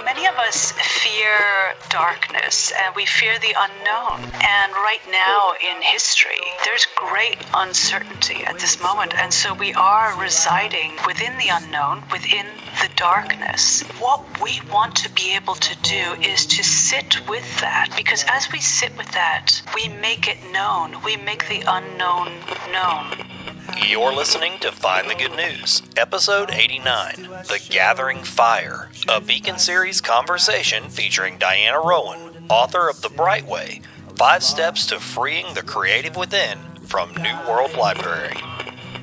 Many of us fear darkness and we fear the unknown. And right now in history, there's great uncertainty at this moment. And so we are residing within the unknown, within the darkness. What we want to be able to do is to sit with that, because as we sit with that, we make it known. We make the unknown known. You're listening to Find the Good News, Episode 89, The Gathering Fire, a Beacon Series conversation featuring Diana Rowan, author of The Bright Way, 5 Steps to Freeing the Creative Within, from New World Library.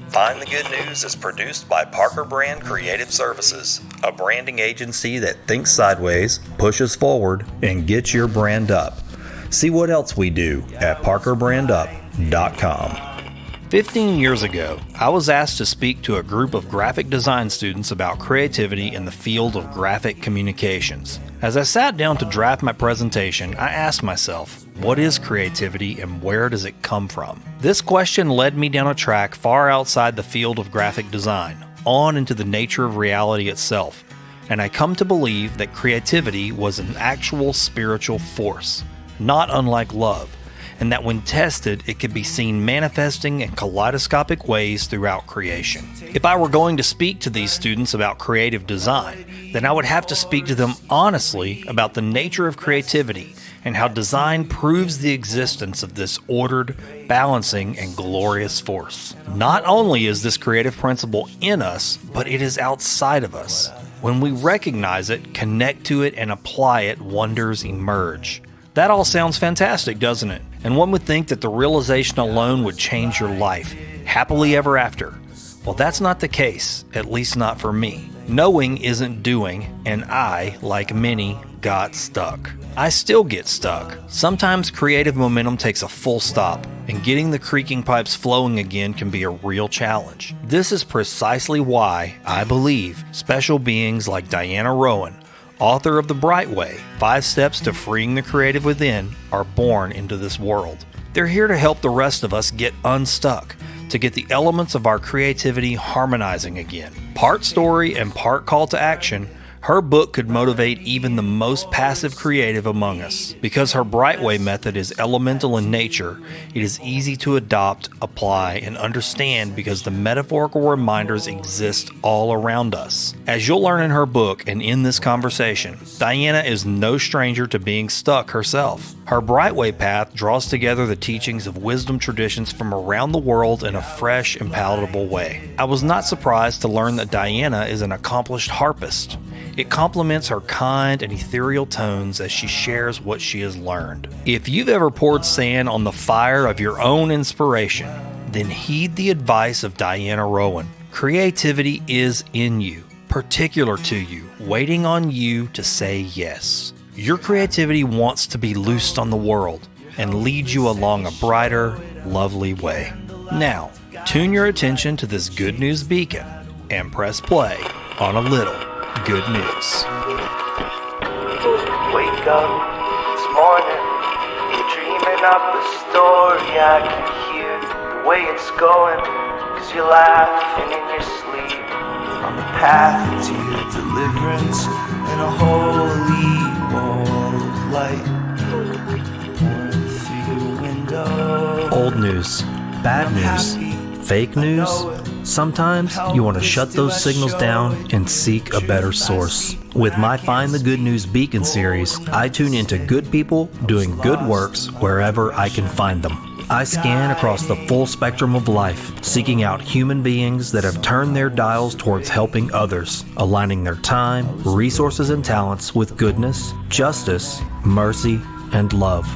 Find the Good News is produced by Parker Brand Creative Services, a branding agency that thinks sideways, pushes forward, and gets your brand up. See what else we do at parkerbrandup.com. 15 years ago, I was asked to speak to a group of graphic design students about creativity in the field of graphic communications. As I sat down to draft my presentation, I asked myself, what is creativity and where does it come from? This question led me down a track far outside the field of graphic design, on into the nature of reality itself, and I come to believe that creativity was an actual spiritual force, not unlike love, and that when tested, it could be seen manifesting in kaleidoscopic ways throughout creation. If I were going to speak to these students about creative design, then I would have to speak to them honestly about the nature of creativity and how design proves the existence of this ordered, balancing, and glorious force. Not only is this creative principle in us, but it is outside of us. When we recognize it, connect to it, and apply it, wonders emerge. That all sounds fantastic, doesn't it? And one would think that the realization alone would change your life, happily ever after. Well, that's not the case, at least not for me. Knowing isn't doing, and I, like many, got stuck. I still get stuck. Sometimes creative momentum takes a full stop, and getting the creaking pipes flowing again can be a real challenge. This is precisely why I believe special beings like Diana Rowan, author of The Bright Way, 5 Steps to Freeing the Creative Within, are born into this world. They're here to help the rest of us get unstuck, to get the elements of our creativity harmonizing again. Part story and part call to action, her book could motivate even the most passive creative among us. Because her Bright Way method is elemental in nature, it is easy to adopt, apply, and understand because the metaphorical reminders exist all around us. As you'll learn in her book and in this conversation, Diana is no stranger to being stuck herself. Her Bright Way path draws together the teachings of wisdom traditions from around the world in a fresh and palatable way. I was not surprised to learn that Diana is an accomplished harpist. It complements her kind and ethereal tones as she shares what she has learned. If you've ever poured sand on the fire of your own inspiration, then heed the advice of Diana Rowan. Creativity is in you, particular to you, waiting on you to say yes. Your creativity wants to be loosed on the world and lead you along a brighter, lovely way. Now, tune your attention to this good news beacon and press play on a little good news. Wake up this morning, you're dreaming up a story. I can hear the way it's going, 'cause you're laughing in your sleep. On the path to your deliverance in a holy ball of light, pouring through your window. Old news, bad news, fake news. Sometimes you want to shut those signals down and seek a better source. With my Find the Good News Beacon series, I tune into good people doing good works wherever I can find them. I scan across the full spectrum of life, seeking out human beings that have turned their dials towards helping others, aligning their time, resources, and talents with goodness, justice, mercy, and love.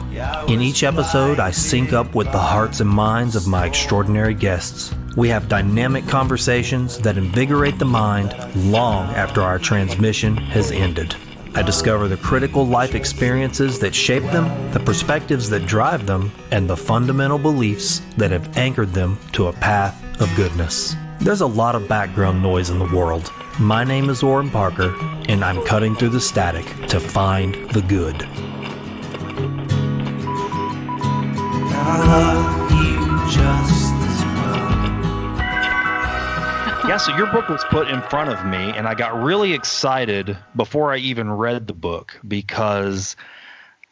In each episode, I sync up with the hearts and minds of my extraordinary guests. We have dynamic conversations that invigorate the mind long after our transmission has ended. I discover the critical life experiences that shape them, the perspectives that drive them, and the fundamental beliefs that have anchored them to a path of goodness. There's a lot of background noise in the world. My name is Oran Parker, and I'm cutting through the static to find the good. I love you just as well. Yeah, Yeah, so your book was put in front of me, and I got really excited before I even read the book because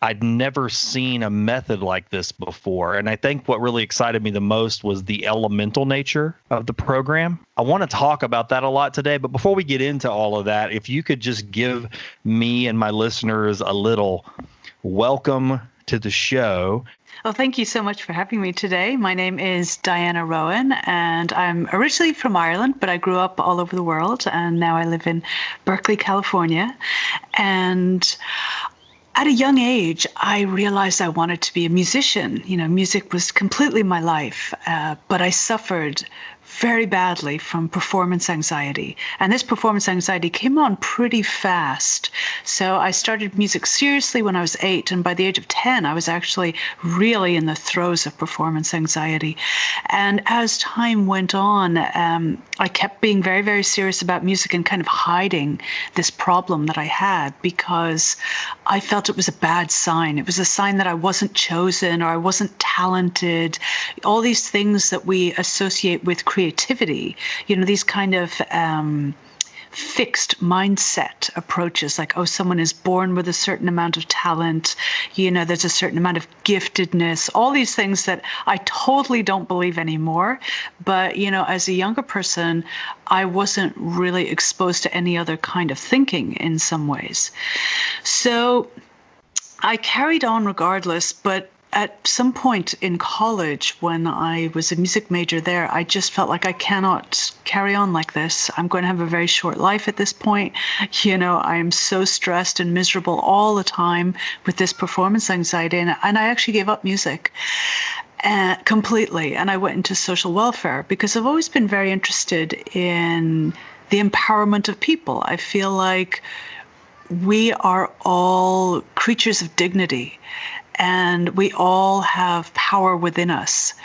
I'd never seen a method like this before. And I think what really excited me the most was the elemental nature of the program. I want to talk about that a lot today, but before we get into all of that, if you could just give me and my listeners a little welcome to the show. Well, thank you so much for having me today. My name is Diana Rowan, and I'm originally from Ireland, but I grew up all over the world, and now I live in Berkeley, California. And at a young age, I realized I wanted to be a musician. You know, music was completely my life, but I suffered very badly from performance anxiety. And this performance anxiety came on pretty fast. So I started music seriously when I was 8. And by the age of 10, I was actually really in the throes of performance anxiety. And as time went on, I kept being very, very serious about music and kind of hiding this problem that I had because I felt it was a bad sign. It was a sign that I wasn't chosen or I wasn't talented. All these things that we associate with creativity, you know, these kind of fixed mindset approaches like, oh, someone is born with a certain amount of talent, you know, there's a certain amount of giftedness, all these things that I totally don't believe anymore. But, you know, as a younger person, I wasn't really exposed to any other kind of thinking in some ways. So I carried on regardless, but at some point in college, when I was a music major there, I just felt like I cannot carry on like this. I'm going to have a very short life at this point. You know, I am so stressed and miserable all the time with this performance anxiety. And I actually gave up music completely. And I went into social welfare because I've always been very interested in the empowerment of people. I feel like we are all creatures of dignity. And we all have power within us.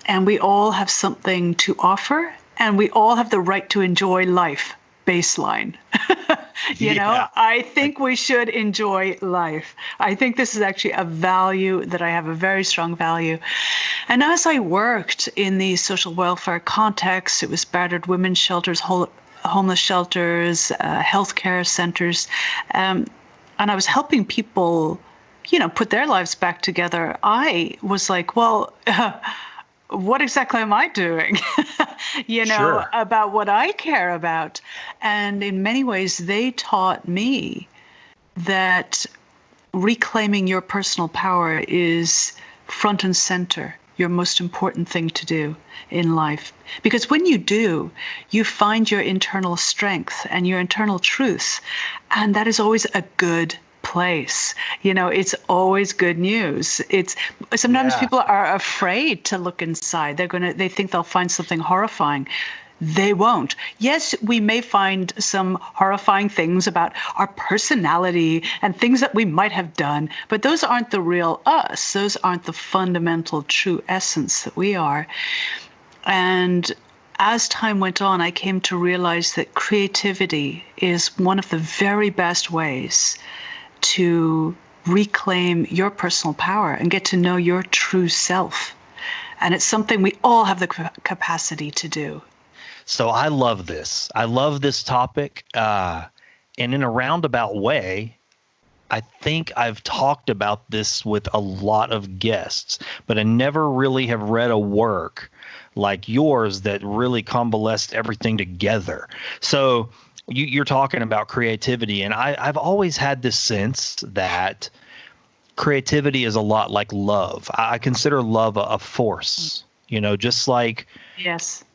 And we all have something to offer. And we all have the right to enjoy life, baseline. You know, I think we should enjoy life. I think this is actually a value that I have, a very strong value. And as I worked in these social welfare contexts, it was battered women's shelters, homeless shelters, healthcare centers. And I was helping people, you know, put their lives back together. I was like, well, what exactly am I doing, you know, about what I care about? And in many ways, they taught me that reclaiming your personal power is front and center, your most important thing to do in life. Because when you do, you find your internal strength and your internal truth. And that is always a good place. You know, it's always good news. It's sometimes people are afraid to look inside. They think they'll find something horrifying. They won't. Yes, we may find some horrifying things about our personality and things that we might have done, but those aren't the real us. Those aren't the fundamental true essence that we are. And as time went on, I came to realize that creativity is one of the very best ways to reclaim your personal power and get to know your true self. And it's something we all have the capacity to do. So I love this. I love this topic. And in a roundabout way, I think I've talked about this with a lot of guests, but I never really have read a work like yours that really convalesced everything together. So you're talking about creativity, and I've always had this sense that creativity is a lot like love. I consider love a force, you know, just like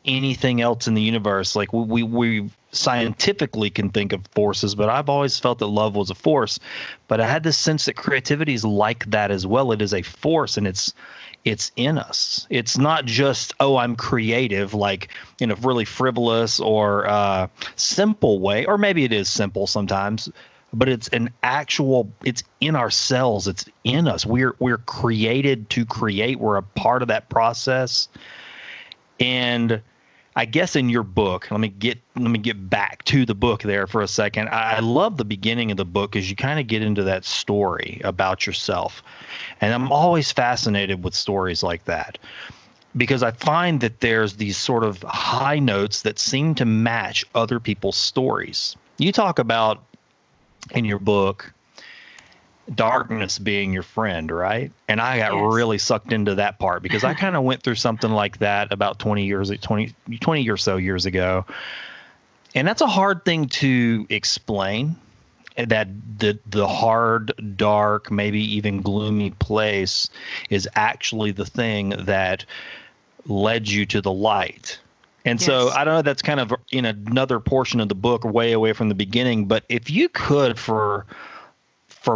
anything else in the universe. Like we scientifically can think of forces, but I've always felt that love was a force. But I had this sense that creativity is like that as well. It is a force, and it's in us. It's not just, oh, I'm creative, like in a really frivolous or simple way, or maybe it is simple sometimes, but it's it's in our cells. It's in us. We're created to create. We're a part of that process. And I guess in your book, let me get back to the book there for a second. I love the beginning of the book because you kind of get into that story about yourself. And I'm always fascinated with stories like that. because I find that there's these sort of high notes that seem to match other people's stories. You talk about in your book darkness being your friend, right? And I got really sucked into that part because I kind of went through something like that about 20 or so years ago. And that's a hard thing to explain, that the hard, dark, maybe even gloomy place is actually the thing that led you to the light. And so I don't know, that's kind of in another portion of the book, way away from the beginning. But if you could, for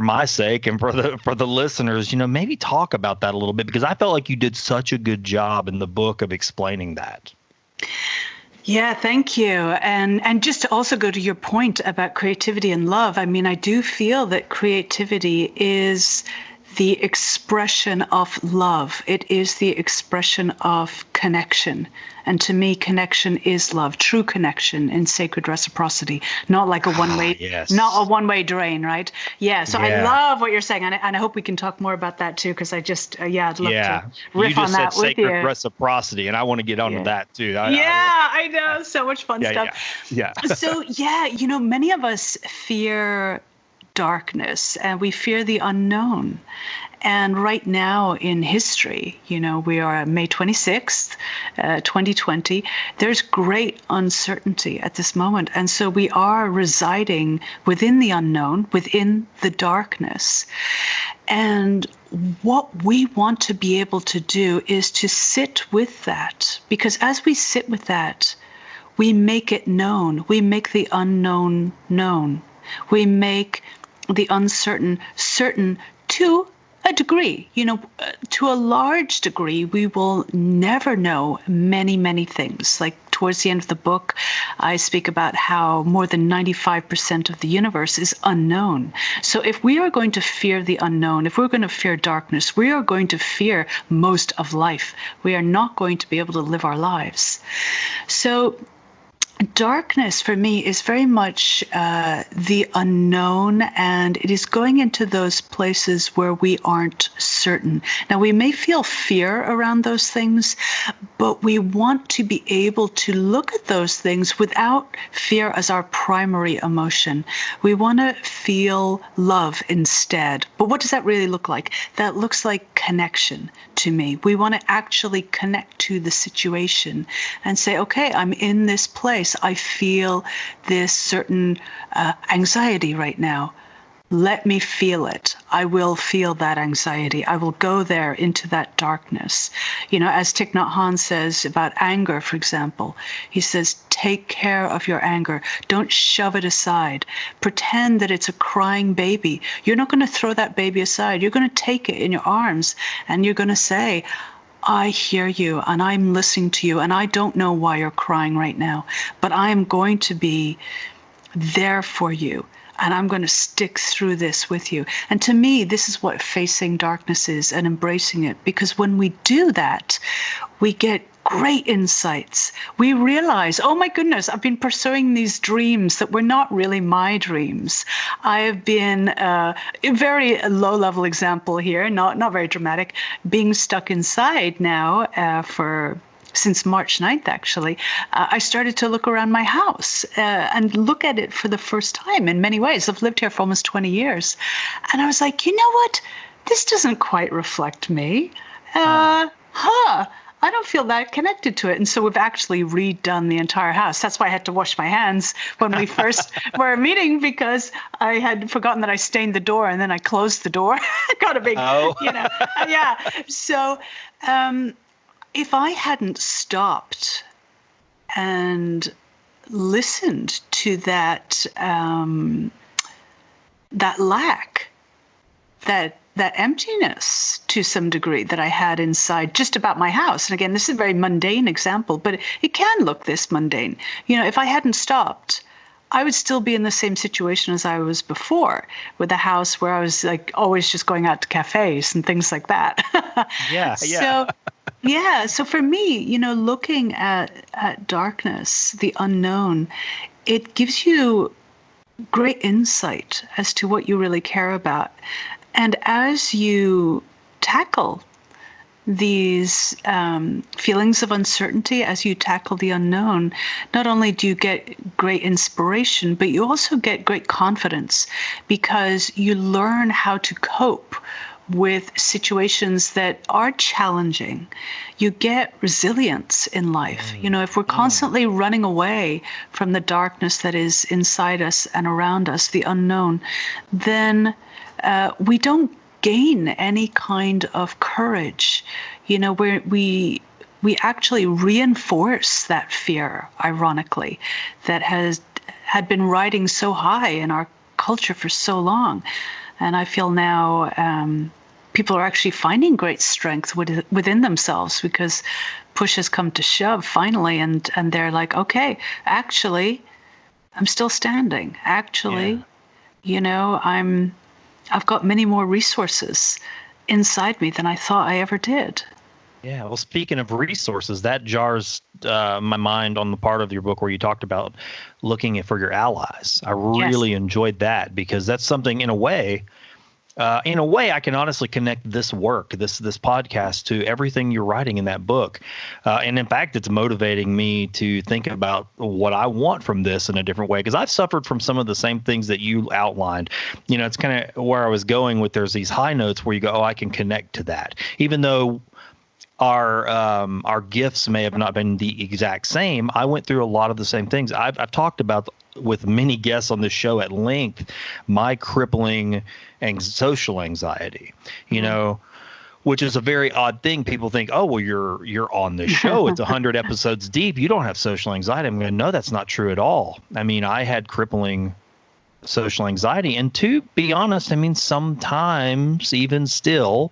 my sake and for the listeners, maybe talk about that a little bit, because I felt like you did such a good job in the book of explaining that. Yeah, thank you. And just to also go to your point about creativity and love, I mean, I do feel that creativity is the expression of love. It is the expression of connection. And to me, connection is love, true connection in sacred reciprocity, not like a one-way, not a one-way drain, right? Yeah. So I love what you're saying. And I hope we can talk more about that too, because I just, I'd love to riff on that with you. You just said sacred reciprocity, and I want to get onto that too. I know. So much fun stuff. Yeah. So many of us fear darkness and we fear the unknown. And right now in history, we are May 26th, 2020. There's great uncertainty at this moment. And so we are residing within the unknown, within the darkness. And what we want to be able to do is to sit with that. Because as we sit with that, we make it known. We make the unknown known. We make the uncertain certain to a degree. To a large degree, we will never know many, many things. Like towards the end of the book, I speak about how more than 95% of the universe is unknown. So if we are going to fear the unknown, if we're going to fear darkness, we are going to fear most of life. We are not going to be able to live our lives. So darkness for me is very much the unknown, and it is going into those places where we aren't certain. Now, we may feel fear around those things, but we want to be able to look at those things without fear as our primary emotion. We want to feel love instead. But what does that really look like? That looks like connection to me. We want to actually connect to the situation and say, okay, I'm in this place. I feel this certain anxiety right now. Let me feel it. I will feel that anxiety. I will go there into that darkness. As Thich Nhat Hanh says about anger, for example, he says, take care of your anger. Don't shove it aside. Pretend that it's a crying baby. You're not going to throw that baby aside. You're going to take it in your arms and you're going to say, I hear you and I'm listening to you and I don't know why you're crying right now, but I am going to be there for you. And I'm going to stick through this with you. And to me, this is what facing darkness is and embracing it. Because when we do that, we get great insights. We realize, oh my goodness, I've been pursuing these dreams that were not really my dreams. I have been, a very low-level example here, not very dramatic, being stuck inside now since March 9th, actually. I started to look around my house and look at it for the first time in many ways. I've lived here for almost 20 years. And I was like, you know what? This doesn't quite reflect me. I don't feel that connected to it. And so we've actually redone the entire house. That's why I had to wash my hands when we first were meeting, because I had forgotten that I stained the door and then I closed the door. Got a big, yeah. So, if I hadn't stopped and listened to that lack, that emptiness to some degree that I had inside just about my house, and again, this is a very mundane example, but it can look this mundane. If I hadn't stopped, I would still be in the same situation as I was before, with a house where I was like always just going out to cafes and things like that. Yeah. So for me, looking at darkness, the unknown, it gives you great insight as to what you really care about. And as you tackle these feelings of uncertainty as you tackle the unknown, not only do you get great inspiration, but you also get great confidence because you learn how to cope with situations that are challenging. You get resilience in life. If we're constantly running away from the darkness that is inside us and around us, the unknown, then we don't gain any kind of courage. Where we actually reinforce that fear, ironically, that had been riding so high in our culture for so long. And I feel now people are actually finding great strength within themselves because push has come to shove finally, and they're like, okay, actually, I'm still standing. Actually, I've got many more resources inside me than I thought I ever did. Yeah, well, speaking of resources, that jars my mind on the part of your book where you talked about looking for your allies. I really enjoyed that because that's something, in a way, I can honestly connect this work, this podcast, to everything you're writing in that book. And in fact, it's motivating me to think about what I want from this in a different way, because I've suffered from some of the same things that you outlined. It's kind of where I was going with, there's these high notes where you go, oh, I can connect to that, even though our gifts may have not been the exact same. I went through a lot of the same things. I've talked about with many guests on this show at length my crippling social anxiety, which is a very odd thing. People think, oh, well, you're on the show. It's 100 episodes deep. You don't have social anxiety. I'm going, no, that's not true at all. I mean, I had crippling social anxiety. And to be honest, I mean, sometimes even still,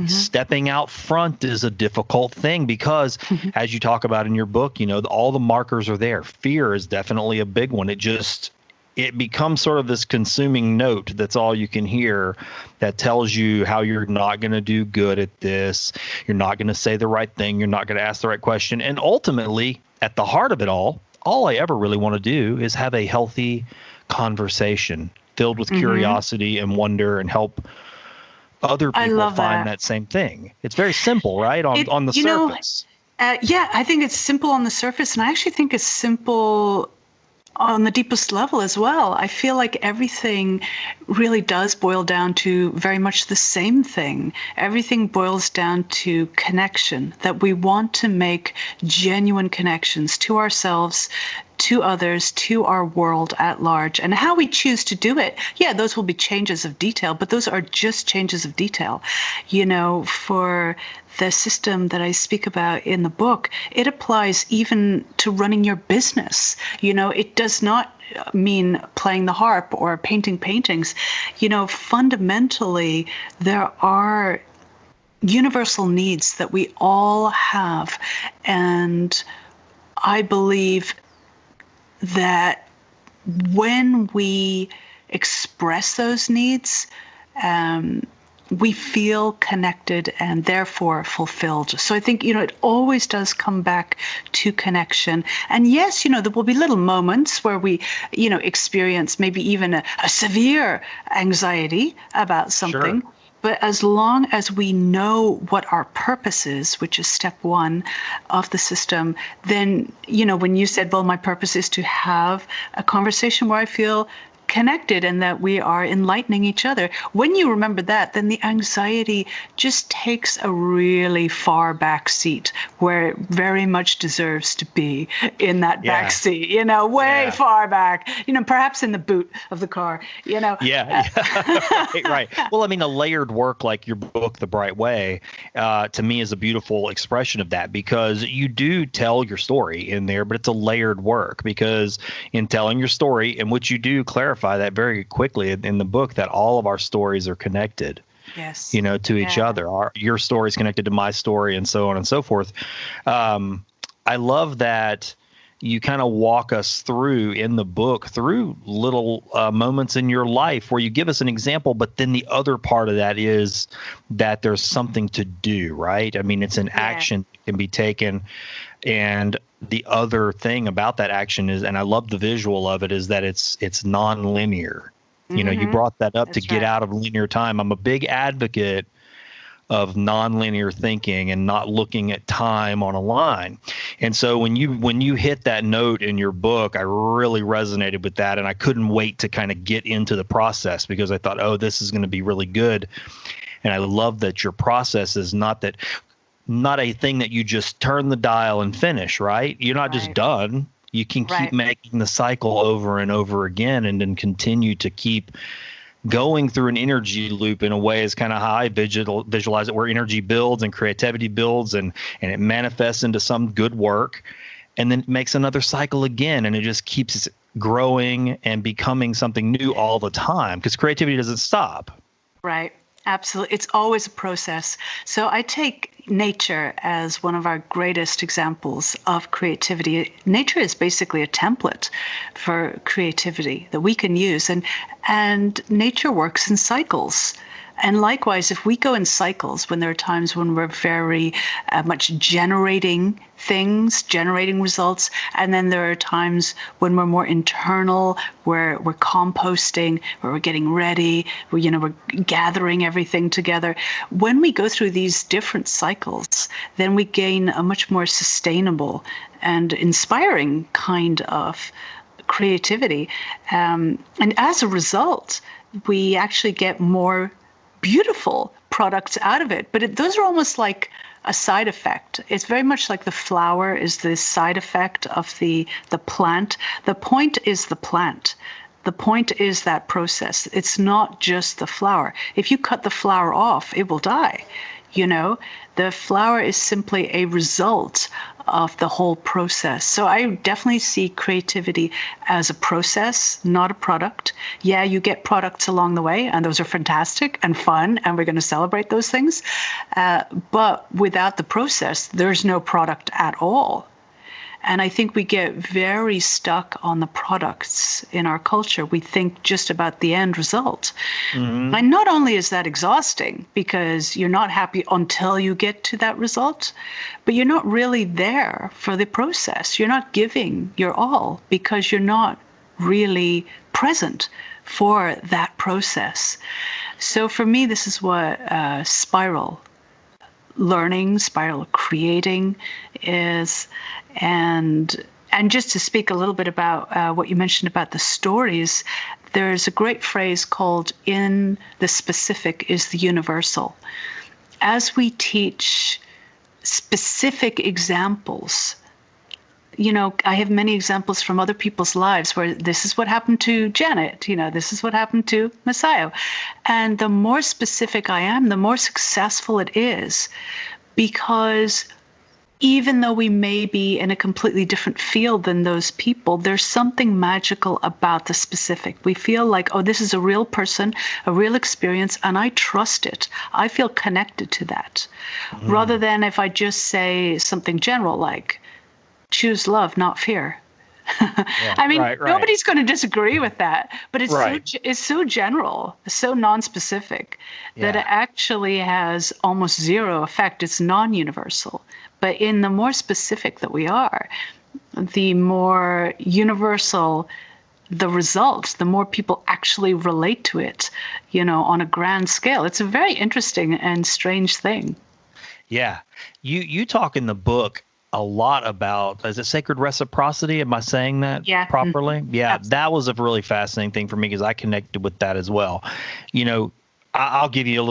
stepping out front is a difficult thing because, as you talk about in your book, all the markers are there. Fear is definitely a big one. It becomes sort of this consuming note that's all you can hear that tells you how you're not going to do good at this. You're not going to say the right thing. You're not going to ask the right question. And ultimately, at the heart of it all I ever really want to do is have a healthy conversation filled with curiosity and wonder and help other people find that same thing. It's very simple, right? On the surface. I think it's simple on the surface, and I actually think it's simple on the deepest level as well. I feel like everything really does boil down to very much the same thing. Everything boils down to connection, that we want to make genuine connections to ourselves, to others, to our world at large. And how we choose to do it, those will be changes of detail, but those are just changes of detail. For the system that I speak about in the book, it applies even to running your business. It does not mean playing the harp or painting paintings. Fundamentally, there are universal needs that we all have. And I believe that when we express those needs, we feel connected and therefore fulfilled. So I think, it always does come back to connection. And yes, there will be little moments where we, experience maybe even a severe anxiety about something. Sure. But as long as we know what our purpose is, which is step one of the system, then, when you said, well, my purpose is to have a conversation where I feel connected and that we are enlightening each other. When you remember that, then the anxiety just takes a really far back seat where it very much deserves to be, in that back seat, way far back, perhaps in the boot of the car, Right. Well, I mean, a layered work like your book, The Bright Way, to me is a beautiful expression of that, because you do tell your story in there, but it's a layered work, because in telling your story, in which you do clarify that very quickly in the book, that all of our stories are connected. Yes. To each other. Your story is connected to my story, and so on and so forth. I love that you kind of walk us through in the book through little moments in your life where you give us an example, but then the other part of that is that there's something to do, right? I mean, it's an action that can be taken. And the other thing about that action is, and I love the visual of it, is that it's non-linear. You brought that up to get out of linear time. I'm a big advocate of nonlinear thinking and not looking at time on a line. And so when you hit that note in your book, I really resonated with that, and I couldn't wait to kind of get into the process because I thought, oh, this is going to be really good. And I love that your process is not a thing that you just turn the dial and finish, right? You're not just done. You can keep making the cycle over and over again, and then continue to keep going through an energy loop in a way is kind of how I visualize it, where energy builds and creativity builds and it manifests into some good work, and then it makes another cycle again, and it just keeps growing and becoming something new all the time because creativity doesn't stop. Right. Absolutely. It's always a process. So I take nature as one of our greatest examples of creativity. Nature is basically a template for creativity that we can use. And nature works in cycles. And likewise, if we go in cycles, when there are times when we're very much generating things, generating results, and then there are times when we're more internal, where we're composting, where we're getting ready, we're gathering everything together. When we go through these different cycles, then we gain a much more sustainable and inspiring kind of creativity. And as a result, we actually get more beautiful products out of it. But those are almost like a side effect. It's very much like the flower is the side effect of the plant. The point is the plant. The point is that process. It's not just the flower. If you cut the flower off, it will die. The flower is simply a result of the whole process. So I definitely see creativity as a process, not a product. Yeah, you get products along the way, and those are fantastic and fun, and we're going to celebrate those things. But without the process, there's no product at all. And I think we get very stuck on the products in our culture. We think just about the end result. Mm-hmm. And not only is that exhausting because you're not happy until you get to that result, but you're not really there for the process. You're not giving your all because you're not really present for that process. So for me, this is what spiral learning, spiral creating is. And just to speak a little bit about what you mentioned about the stories, there's a great phrase called "in the specific is the universal." As we teach specific examples, I have many examples from other people's lives where this is what happened to Janet, this is what happened to Messiah. And the more specific I am, the more successful it is, because even though we may be in a completely different field than those people, there's something magical about the specific. We feel like, oh, this is a real person, a real experience, and I trust it. I feel connected to that. Mm. Rather than if I just say something general like, choose love, not fear. Yeah, I mean, nobody's going to disagree with that, but it's so general, so non-specific that it actually has almost zero effect. It's non-universal. But in the more specific that we are, the more universal the results, the more people actually relate to it, on a grand scale. It's a very interesting and strange thing. Yeah. You talk in the book a lot about, is it sacred reciprocity? Am I saying that properly? Yeah, absolutely. That was a really fascinating thing for me because I connected with that as well. I'll give you a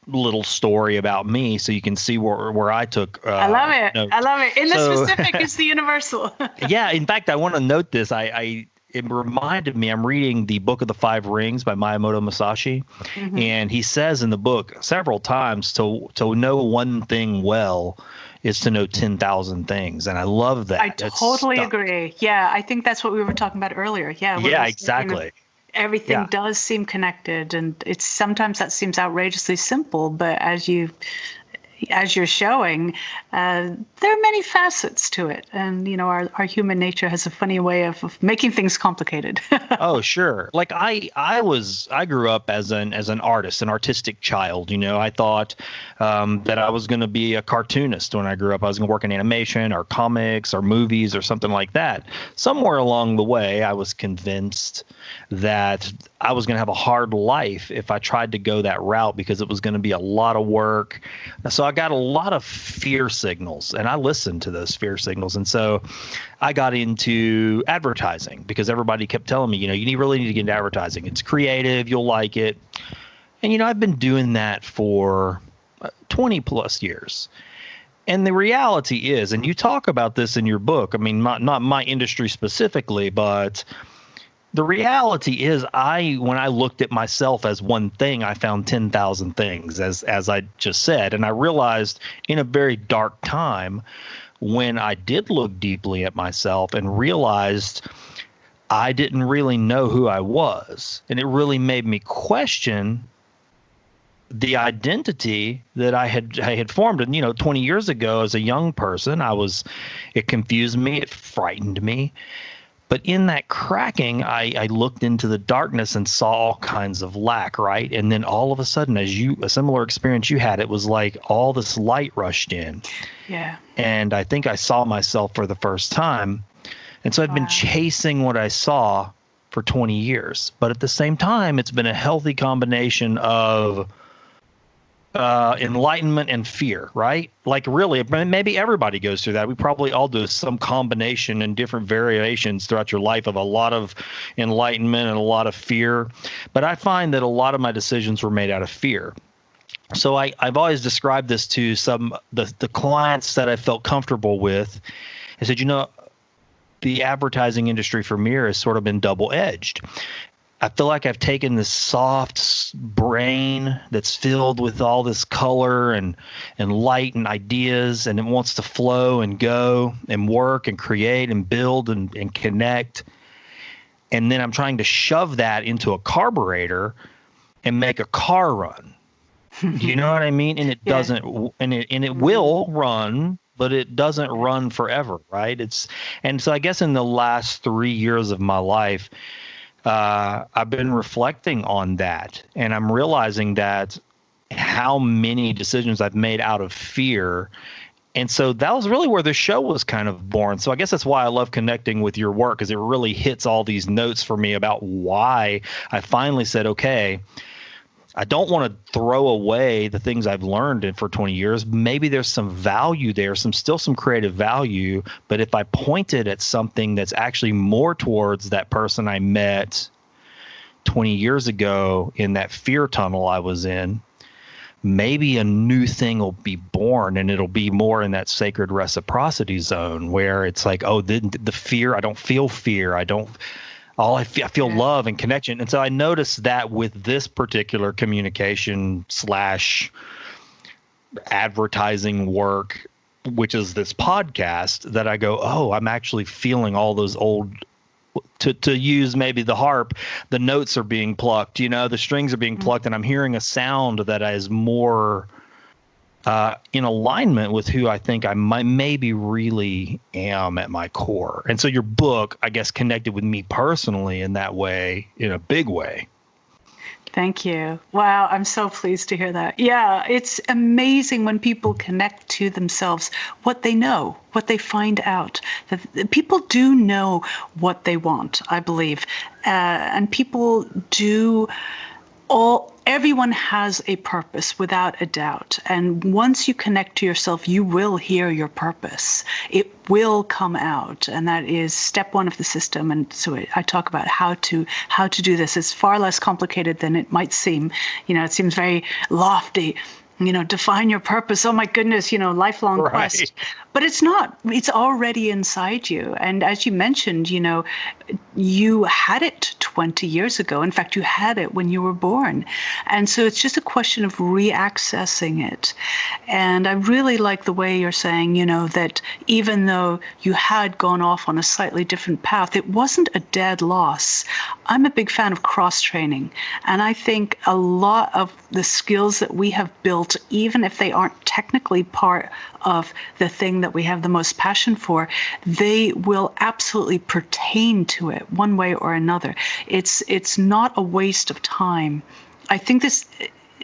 little story about me so you can see where I took I love it. Notes. I love it. In the specific is the universal. Yeah, in fact, I want to note this. It reminded me, I'm reading the Book of the Five Rings by Miyamoto Musashi, mm-hmm. and he says in the book several times to know one thing well is to know 10,000 things. And I love that. I totally agree. Yeah, I think that's what we were talking about earlier. Yeah, exactly. Everything does seem connected, and it's sometimes that seems outrageously simple, but as you as you're showing, there are many facets to it. And, our human nature has a funny way of making things complicated. Oh, sure. Like I grew up as an artist, an artistic child. I thought that I was going to be a cartoonist when I grew up. I was going to work in animation or comics or movies or something like that. Somewhere along the way, I was convinced that I was going to have a hard life if I tried to go that route because it was going to be a lot of work. So I got a lot of fear signals, and I listened to those fear signals. And so I got into advertising because everybody kept telling me, you really need to get into advertising. It's creative. You'll like it. And, I've been doing that for 20 plus years. And the reality is, and you talk about this in your book, I mean, not my industry specifically, but the reality is when I looked at myself as one thing, I found 10,000 things, as I just said. And I realized in a very dark time when I did look deeply at myself and realized I didn't really know who I was. And it really made me question the identity that I had formed. And, 20 years ago as a young person, it confused me. It frightened me. But in that cracking, I looked into the darkness and saw all kinds of lack, right? And then all of a sudden, a similar experience you had, it was like all this light rushed in. Yeah. And I think I saw myself for the first time. And so I've been chasing what I saw for 20 years. But at the same time, it's been a healthy combination of enlightenment and fear, right? Like really, maybe everybody goes through that. We probably all do some combination and different variations throughout your life of a lot of enlightenment and a lot of fear. But I find that a lot of my decisions were made out of fear. So I've always described this to the clients that I felt comfortable with. I said, the advertising industry for me has sort of been double-edged. I feel like I've taken this soft brain that's filled with all this color and light and ideas, and it wants to flow and go and work and create and build and connect. And then I'm trying to shove that into a carburetor and make a car run. Do you know what I mean? And it doesn't, and it will run, but it doesn't run forever, right? And so I guess in the last 3 years of my life, I've been reflecting on that, and I'm realizing that how many decisions I've made out of fear. And so that was really where the show was kind of born. So I guess that's why I love connecting with your work, because it really hits all these notes for me about why I finally said, okay, I don't want to throw away the things I've learned for 20 years. Maybe there's some value there, still some creative value. But if I pointed at something that's actually more towards that person I met 20 years ago in that fear tunnel I was in, maybe a new thing will be born, and it'll be more in that sacred reciprocity zone where it's like, oh, the fear, I don't feel fear. I feel love and connection. And so I noticed that with this particular communication / advertising work, which is this podcast, that I go, oh, I'm actually feeling all those old, to use maybe the harp, the notes are being plucked, the strings are being plucked, and I'm hearing a sound that is more in alignment with who I think I maybe really am at my core. And so your book, I guess, connected with me personally in that way, in a big way. Thank you. Wow, I'm so pleased to hear that. Yeah, it's amazing when people connect to themselves, what they know, what they find out. That people do know what they want, I believe. And people do everyone has a purpose without a doubt. And once you connect to yourself, you will hear your purpose. It will come out. And that is step one of the system. And so I talk about how to do this. It's far less complicated than it might seem. It seems very lofty. Define your purpose. Oh my goodness, lifelong quest. But it's not. It's already inside you. And as you mentioned, you had it 20 years ago. In fact, you had it when you were born. And so it's just a question of reaccessing it. And I really like the way you're saying, that even though you had gone off on a slightly different path, it wasn't a dead loss. I'm a big fan of cross-training. And I think a lot of the skills that we have built, even if they aren't technically part of the thing that we have the most passion for, they will absolutely pertain to it one way or another. It's not a waste of time. I think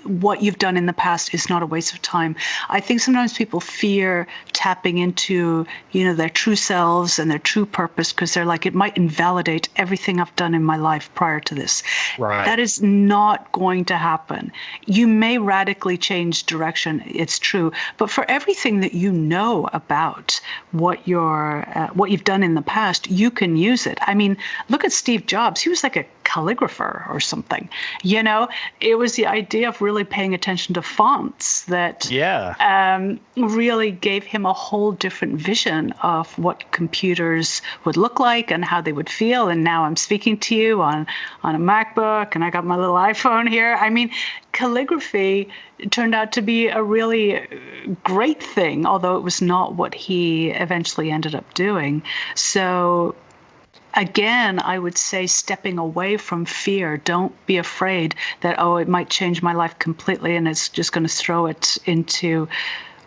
what you've done in the past is not a waste of time. I think sometimes people fear tapping into, their true selves and their true purpose because they're like, it might invalidate everything I've done in my life prior to this. Right. That is not going to happen. You may radically change direction, it's true, but for everything that you know about what you've done in the past, you can use it. I mean, look at Steve Jobs. He was like a calligrapher or something. It was the idea of really paying attention to fonts that really gave him a whole different vision of what computers would look like and how they would feel. And now I'm speaking to you on a MacBook, and I got my little iPhone here. I mean, calligraphy turned out to be a really great thing, although it was not what he eventually ended up doing. So again, I would say stepping away from fear. Don't be afraid that, it might change my life completely and it's just going to throw it into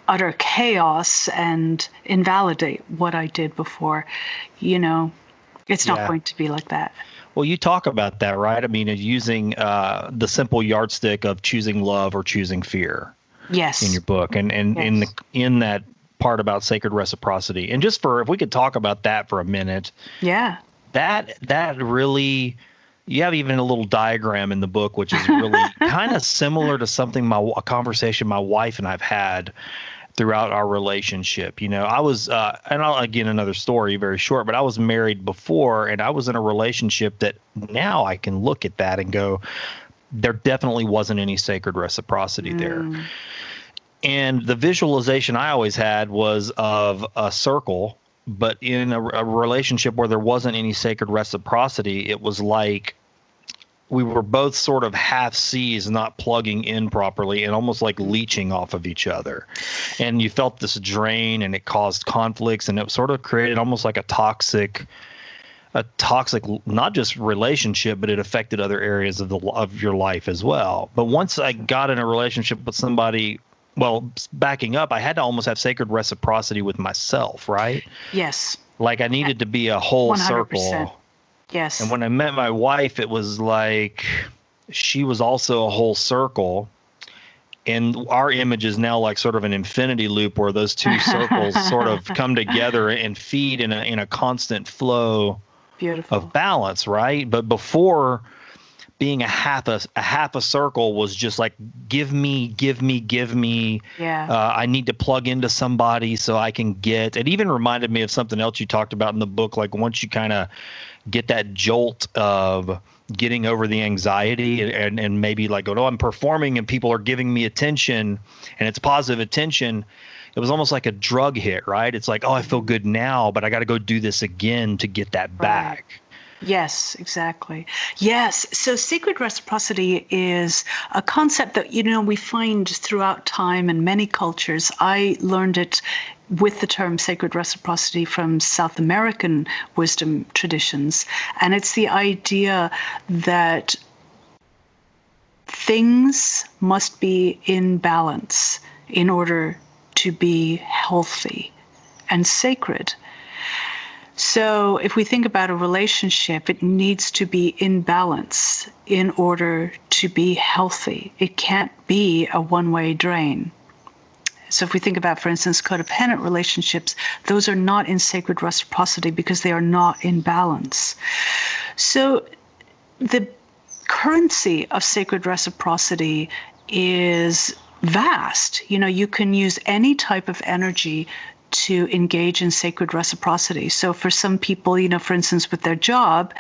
utter chaos and invalidate what I did before. It's not going to be like that. Well, you talk about that, right? I mean, using the simple yardstick of choosing love or choosing fear. Yes. In your book. And yes. in that part about sacred reciprocity. And just if we could talk about that for a minute. Yeah. That really, you have even a little diagram in the book, which is really kind of similar to something a conversation my wife and I've had throughout our relationship. I was, and again, another story, very short, but I was married before, and I was in a relationship that now I can look at that and go, there definitely wasn't any sacred reciprocity there. And the visualization I always had was of a circle. But in a relationship where there wasn't any sacred reciprocity, it was like we were both sort of half C's, not plugging in properly and almost like leeching off of each other. And you felt this drain, and it caused conflicts, and it sort of created almost like a toxic, not just relationship, but it affected other areas of your life as well. But once I got in a relationship with somebody, well, backing up, I had to almost have sacred reciprocity with myself, right? Yes. Like I needed to be a whole 100%. Circle. Yes. And when I met my wife, it was like she was also a whole circle. And our image is now like sort of an infinity loop where those two circles sort of come together and feed in a constant flow of balance, right? But before, being a half a circle was just like, give me. Yeah. I need to plug into somebody so I can get. It even reminded me of something else you talked about in the book. Like once you kind of get that jolt of getting over the anxiety and maybe like, I'm performing and people are giving me attention and it's positive attention. It was almost like a drug hit, right? It's like, I feel good now, but I got to go do this again to get that back. Yes, exactly. Yes. So sacred reciprocity is a concept that, we find throughout time in many cultures. I learned it with the term sacred reciprocity from South American wisdom traditions. And it's the idea that things must be in balance in order to be healthy and sacred. So if we think about a relationship, it needs to be in balance in order to be healthy. It can't be a one-way drain. So if we think about, for instance, codependent relationships, those are not in sacred reciprocity because they are not in balance. So the currency of sacred reciprocity is vast. You can use any type of energy to engage in sacred reciprocity. So for some people, for instance, with their job,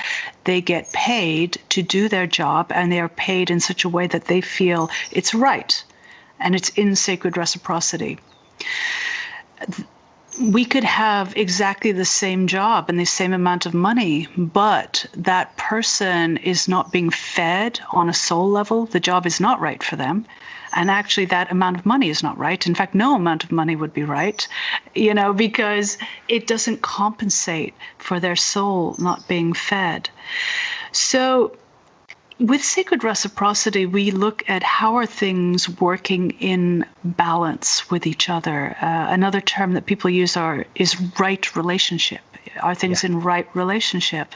they get paid to do their job, and they are paid in such a way that they feel it's right, and it's in sacred reciprocity. we could have exactly the same job and the same amount of money, but that person is not being fed on a soul level. The job is not right for them. And actually, that amount of money is not right. In fact, no amount of money would be right, because it doesn't compensate for their soul not being fed. So with sacred reciprocity, we look at how are things working in balance with each other. Another term that people use is right relationship. Are things in right relationship?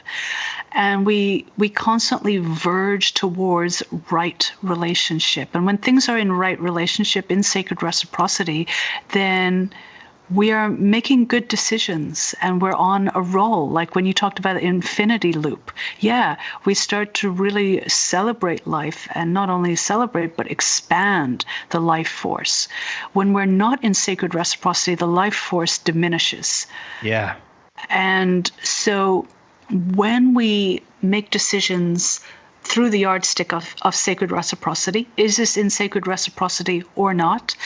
And we constantly verge towards right relationship. And when things are in right relationship, in sacred reciprocity, then we are making good decisions and we're on a roll. Like when you talked about the infinity loop, we start to really celebrate life, and not only celebrate, but expand the life force. When we're not in sacred reciprocity, the life force diminishes. Yeah. And so when we make decisions through the yardstick of sacred reciprocity, is this in sacred reciprocity or not,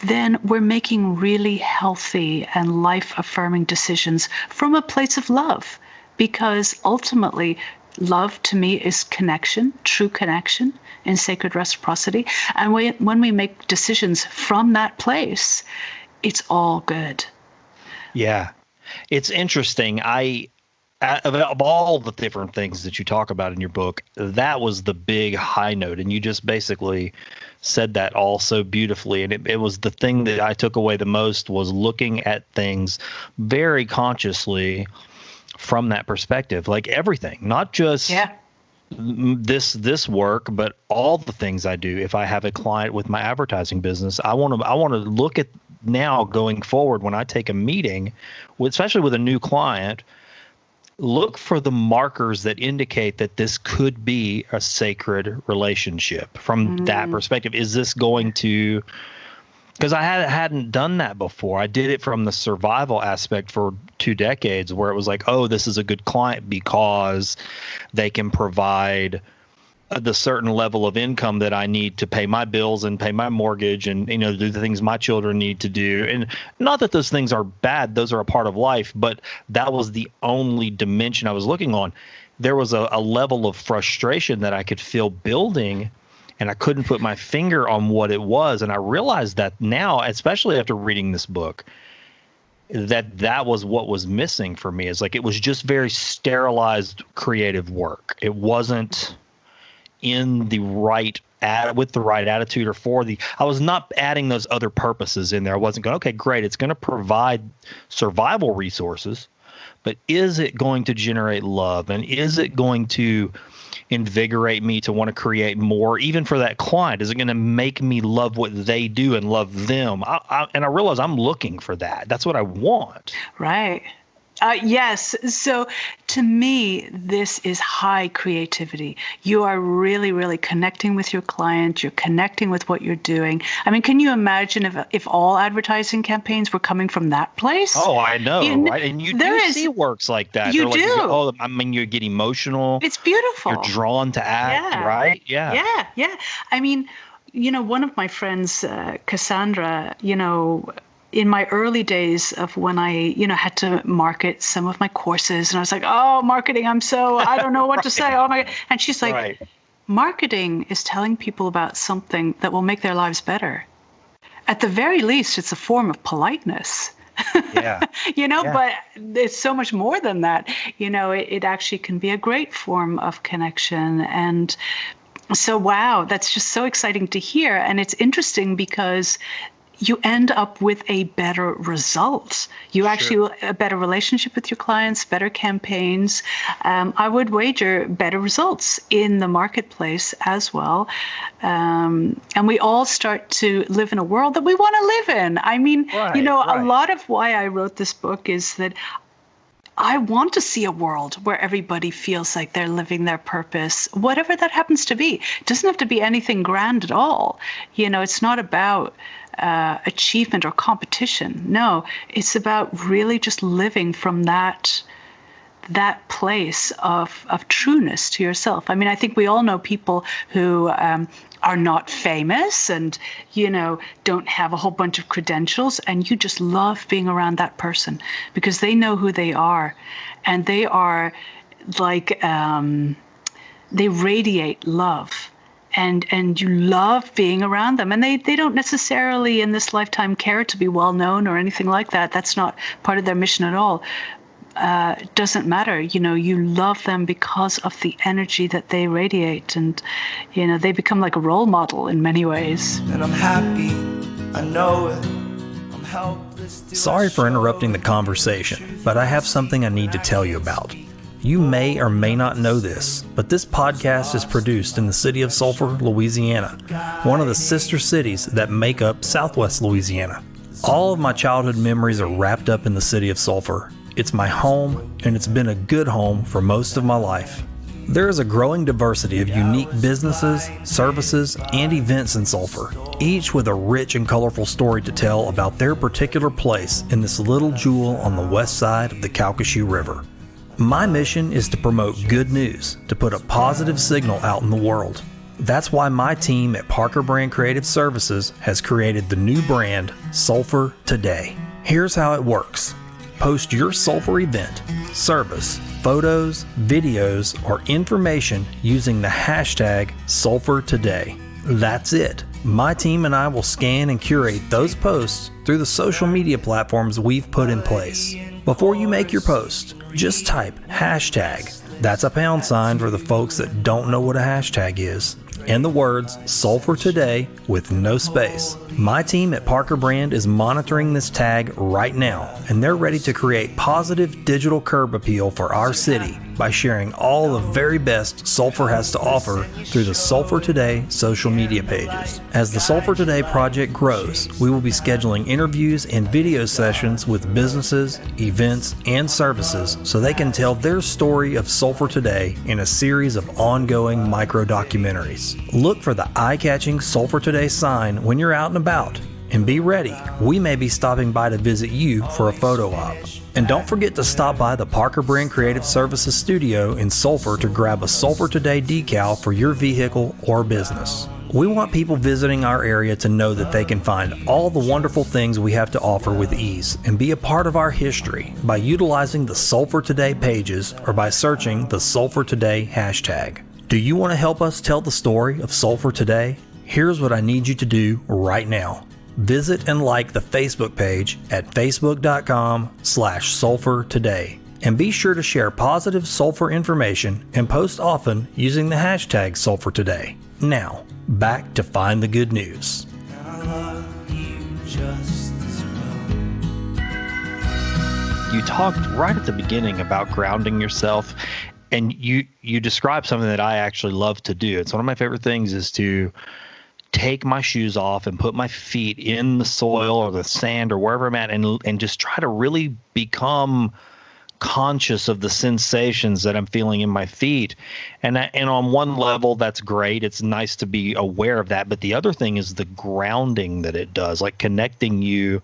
then we're making really healthy and life-affirming decisions from a place of love. Because ultimately, love to me is connection, true connection in sacred reciprocity. And when we make decisions from that place, it's all good. Yeah. It's interesting. Of all the different things that you talk about in your book, that was the big high note. And you just basically said that all so beautifully. And it was the thing that I took away the most, was looking at things very consciously from that perspective, like everything, not just this work, but all the things I do. If I have a client with my advertising business, I want to look at now going forward when I take a meeting, especially with a new client, look for the markers that indicate that this could be a sacred relationship from that perspective. Is this going to, because I hadn't done that before. I did it from the survival aspect for 2 decades, where it was like, oh, this is a good client because they can provide the certain level of income that I need to pay my bills and pay my mortgage and, do the things my children need to do. And not that those things are bad. Those are a part of life, but that was the only dimension I was looking on. There was a level of frustration that I could feel building, and I couldn't put my finger on what it was. And I realized that now, especially after reading this book, that was what was missing for me. It's like, it was just very sterilized creative work. It wasn't in the right with the right attitude, or I was not adding those other purposes in there. I wasn't going, okay, great, it's going to provide survival resources, but is it going to generate love? And is it going to invigorate me to want to create more, even for that client? Is it going to make me love what they do and love them? And I realize I'm looking for that. That's what I want. Right. Yes. So to me, this is high creativity. You are really, really connecting with your client. You're connecting with what you're doing. I mean, can you imagine if all advertising campaigns were coming from that place? Oh, I know, right? And you do see works like that. You do. You get emotional. It's beautiful. You're drawn to act, right? Yeah. Yeah. I mean, one of my friends, Cassandra, in my early days of when I, had to market some of my courses, and I was like, oh, marketing, I don't know what to say. Oh my God. And she's like, marketing is telling people about something that will make their lives better. At the very least, it's a form of politeness. Yeah. But it's so much more than that. It actually can be a great form of connection. And so, wow, that's just so exciting to hear. And it's interesting because you end up with a better result. You actually a better relationship with your clients, better campaigns. I would wager better results in the marketplace as well. And we all start to live in a world that we want to live in. I mean, a lot of why I wrote this book is that I want to see a world where everybody feels like they're living their purpose, whatever that happens to be. It doesn't have to be anything grand at all. It's not about achievement or competition. No, it's about really just living from that that place of trueness to yourself. I mean, I think we all know people who are not famous and, don't have a whole bunch of credentials, and you just love being around that person because they know who they are, and they are like, they radiate love. And you love being around them. And they don't necessarily in this lifetime care to be well known or anything like that. That's not part of their mission at all. It doesn't matter. You love them because of the energy that they radiate. And, they become like a role model in many ways. And I'm happy, I know it. I'm helpless. Sorry for interrupting the conversation, but I have something I need to tell you about. You may or may not know this, but this podcast is produced in the city of Sulphur, Louisiana, one of the sister cities that make up Southwest Louisiana. All of my childhood memories are wrapped up in the city of Sulphur. It's my home, and it's been a good home for most of my life. There is a growing diversity of unique businesses, services, and events in Sulphur, each with a rich and colorful story to tell about their particular place in this little jewel on the west side of the Calcasieu River. My mission is to promote good news, to put a positive signal out in the world. That's why my team at Parker Brand Creative Services has created the new brand, Sulphur Today. Here's how it works. Post your Sulphur event, service, photos, videos, or information using the hashtag Sulphur Today. That's it. My team and I will scan and curate those posts through the social media platforms we've put in place. Before you make your post, just type hashtag, that's a £sign for the folks that don't know what a hashtag is, and the words Sulphur Today with no space. My team at Parker Brand is monitoring this tag right now, and they're ready to create positive digital curb appeal for our city by sharing all the very best Sulphur has to offer through the Sulphur Today social media pages. As the Sulphur Today project grows, we will be scheduling interviews and video sessions with businesses, events, and services so they can tell their story of Sulphur Today in a series of ongoing micro-documentaries. Look for the eye-catching Sulphur Today sign when you're out and about. And be ready, we may be stopping by to visit you for a photo op. And don't forget to stop by the Parker Brand Creative Services studio in Sulphur to grab a Sulphur Today decal for your vehicle or business. We want people visiting our area to know that they can find all the wonderful things we have to offer with ease and be a part of our history by utilizing the Sulphur Today pages or by searching the Sulphur Today hashtag. Do you want to help us tell the story of Sulphur Today? Here's what I need you to do right now. Visit and like the Facebook page at facebook.com/Sulphur Today. And be sure to share positive Sulphur information and post often using the hashtag Sulphur Today. Now, back to Find the Good News. I love you just as well. You talked right at the beginning about grounding yourself, and you described something that I actually love to do. It's one of my favorite things is to take my shoes off and put my feet in the soil or the sand or wherever I'm at and just try to really become conscious of the sensations that I'm feeling in my feet. And on one level, that's great. It's nice to be aware of that. But the other thing is the grounding that it does, like connecting you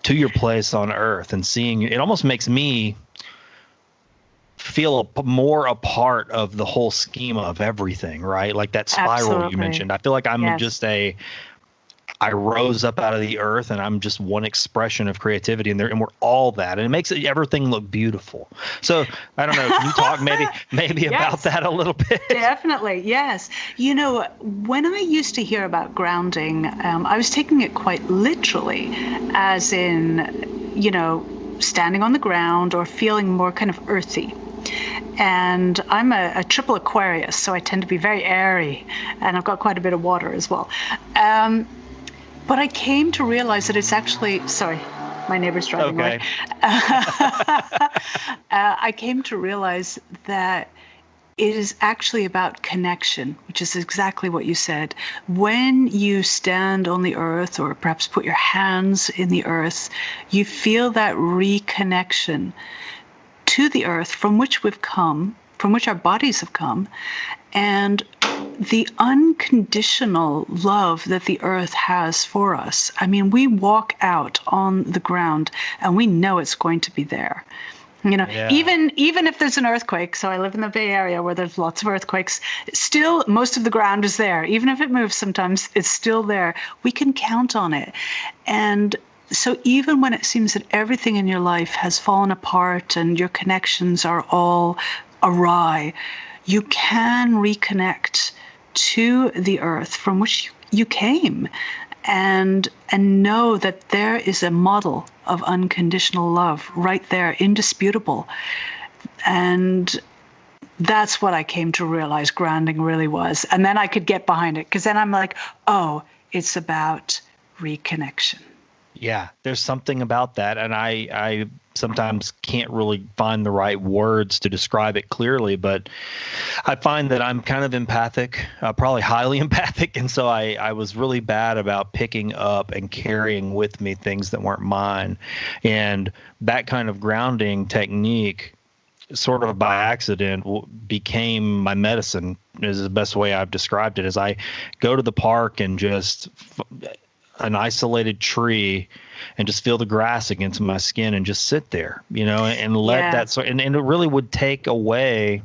to your place on earth and seeing it almost makes me feel more a part of the whole schema of everything, right? Like that spiral Absolutely. You mentioned. I feel like I'm just I rose up out of the earth and I'm just one expression of creativity and we're all that. And it makes everything look beautiful. So I don't know, can you talk maybe Yes. about that a little bit? Definitely, yes. When I used to hear about grounding, I was taking it quite literally, as in, standing on the ground or feeling more kind of earthy. And I'm a triple Aquarius, so I tend to be very airy, and I've got quite a bit of water as well. But I came to realize that it's actually, sorry, my neighbor's driving away. I came to realize that it is actually about connection, which is exactly what you said. When you stand on the earth or perhaps put your hands in the earth, you feel that reconnection to the earth from which we've come, from which our bodies have come, and the unconditional love that the earth has for us. I mean, we walk out on the ground and we know it's going to be there. Yeah. Even if there's an earthquake, so I live in the Bay Area where there's lots of earthquakes, still most of the ground is there. Even if it moves sometimes, it's still there. We can count on it. And so even when it seems that everything in your life has fallen apart and your connections are all awry, you can reconnect to the earth from which you came, and know that there is a model of unconditional love right there, indisputable. And that's what I came to realize grounding really was. And then I could get behind it, because then I'm like, oh, it's about reconnection. Yeah, there's something about that. And I sometimes can't really find the right words to describe it clearly, but I find that I'm kind of empathic, probably highly empathic. And so I was really bad about picking up and carrying with me things that weren't mine. And that kind of grounding technique, sort of by accident, became my medicine, is the best way I've described it. As I go to the park and just an isolated tree and just feel the grass against my skin and just sit there, and let that sort, and it really would take away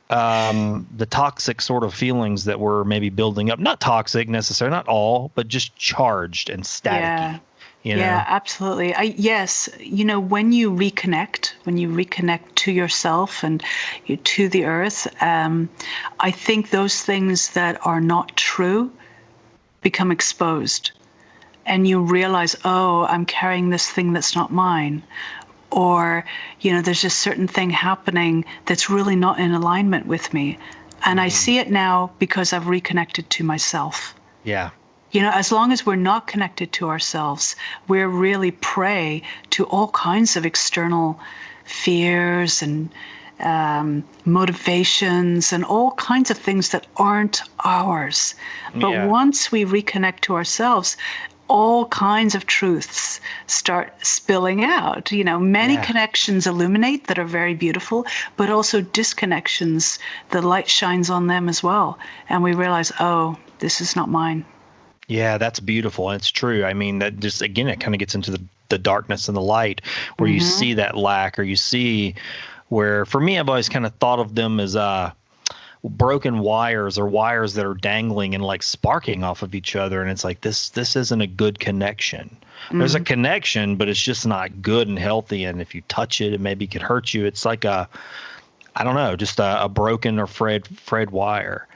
the toxic sort of feelings that were maybe building up. Not toxic necessarily, not all, but just charged and staticky. Yeah, absolutely. Yes. When you reconnect to yourself and to the earth, I think those things that are not true become exposed, and you realize, oh, I'm carrying this thing that's not mine, or there's just certain thing happening that's really not in alignment with me, and I see it now because I've reconnected to myself. Yeah. As long as we're not connected to ourselves, we're really prey to all kinds of external fears and motivations and all kinds of things that aren't ours. But once we reconnect to ourselves, all kinds of truths start spilling out. Many connections illuminate that are very beautiful, but also disconnections, the light shines on them as well. And we realize, oh, this is not mine. Yeah, that's beautiful. And it's true. I mean, that just, again, it kind of gets into the darkness and the light, where you see that lack, or you see where, for me, I've always kind of thought of them as broken wires, or wires that are dangling and like sparking off of each other. And it's like, this isn't a good connection. There's a connection, but it's just not good and healthy. And if you touch it, it maybe could hurt you. It's like I don't know, just a broken or frayed wire.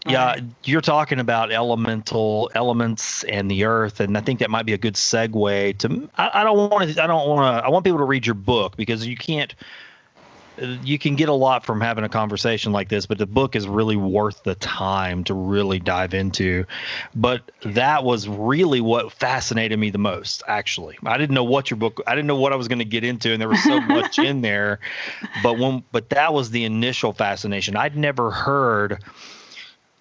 Yeah, you're talking about elements and the earth, and I think that might be a good segue to. I want people to read your book, because you can get a lot from having a conversation like this, but the book is really worth the time to really dive into. But that was really what fascinated me the most, actually. I didn't know what I was going to get into, and there was so much in there. But that was the initial fascination. I'd never heard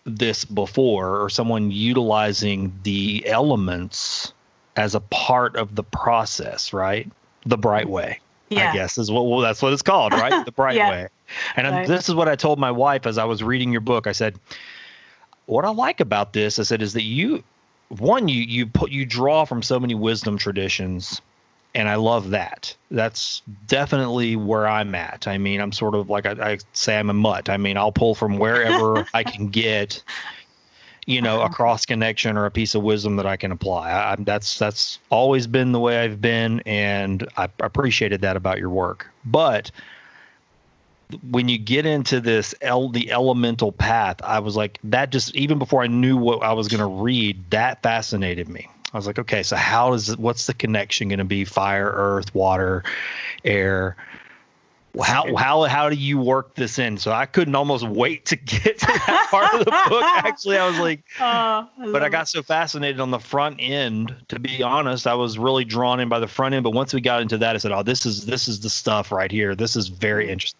this before, or someone utilizing the elements as a part of the process, right? The bright way. I guess that's what it's called, right? The bright way. And this is what I told my wife as I was reading your book. I said, what I like about this, I said, is that you draw from so many wisdom traditions, and I love that. That's definitely where I'm at. I mean, I'm sort of like, I say I'm a mutt. I mean, I'll pull from wherever I can get, a cross connection or a piece of wisdom that I can apply. That's always been the way I've been, and I appreciated that about your work. But when you get into this the elemental path, I was like, that just, even before I knew what I was going to read, that fascinated me. I was like, okay, so what's the connection going to be? Fire, earth, water, air. How do you work this in? So I couldn't almost wait to get to that part of the book. Actually, I was like, I got so fascinated on the front end. To be honest, I was really drawn in by the front end. But once we got into that, I said, oh, this is the stuff right here. This is very interesting.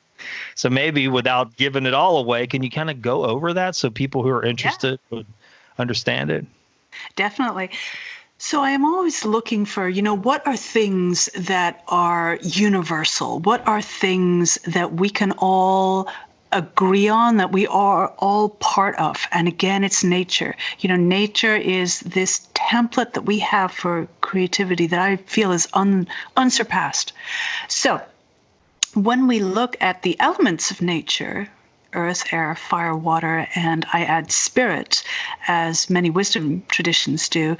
So maybe without giving it all away, can you kind of go over that so people who are interested would understand it? Definitely. So I am always looking for, what are things that are universal? What are things that we can all agree on, that we are all part of? And again, it's nature. Nature is this template that we have for creativity that I feel is unsurpassed. So when we look at the elements of nature, earth, air, fire, water, and I add spirit, as many wisdom traditions do,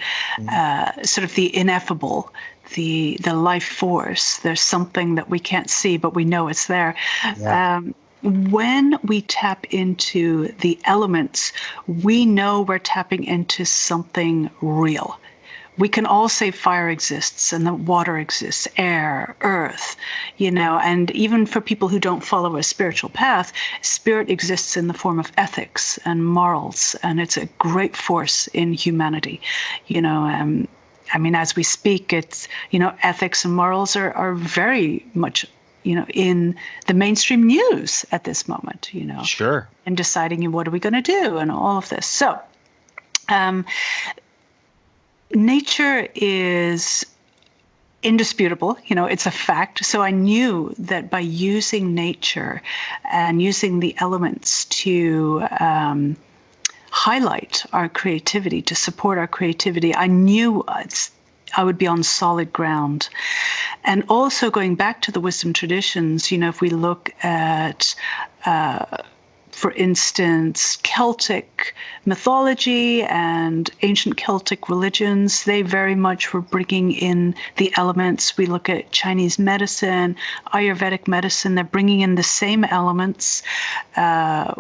sort of the ineffable, the life force. There's something that we can't see, but we know it's there. Yeah. When we tap into the elements, we know we're tapping into something real. We can all say fire exists and the water exists, air, earth, and even for people who don't follow a spiritual path, spirit exists in the form of ethics and morals, and it's a great force in humanity. As we speak, it's, ethics and morals are very much, in the mainstream news at this moment, Sure. and deciding what are we going to do and all of this. So, nature is indisputable, it's a fact. So I knew that by using nature and using the elements to highlight our creativity, to support our creativity, I knew I would be on solid ground. And also going back to the wisdom traditions, if we look at for instance, Celtic mythology and ancient Celtic religions, they very much were bringing in the elements. We look at Chinese medicine, Ayurvedic medicine, they're bringing in the same elements.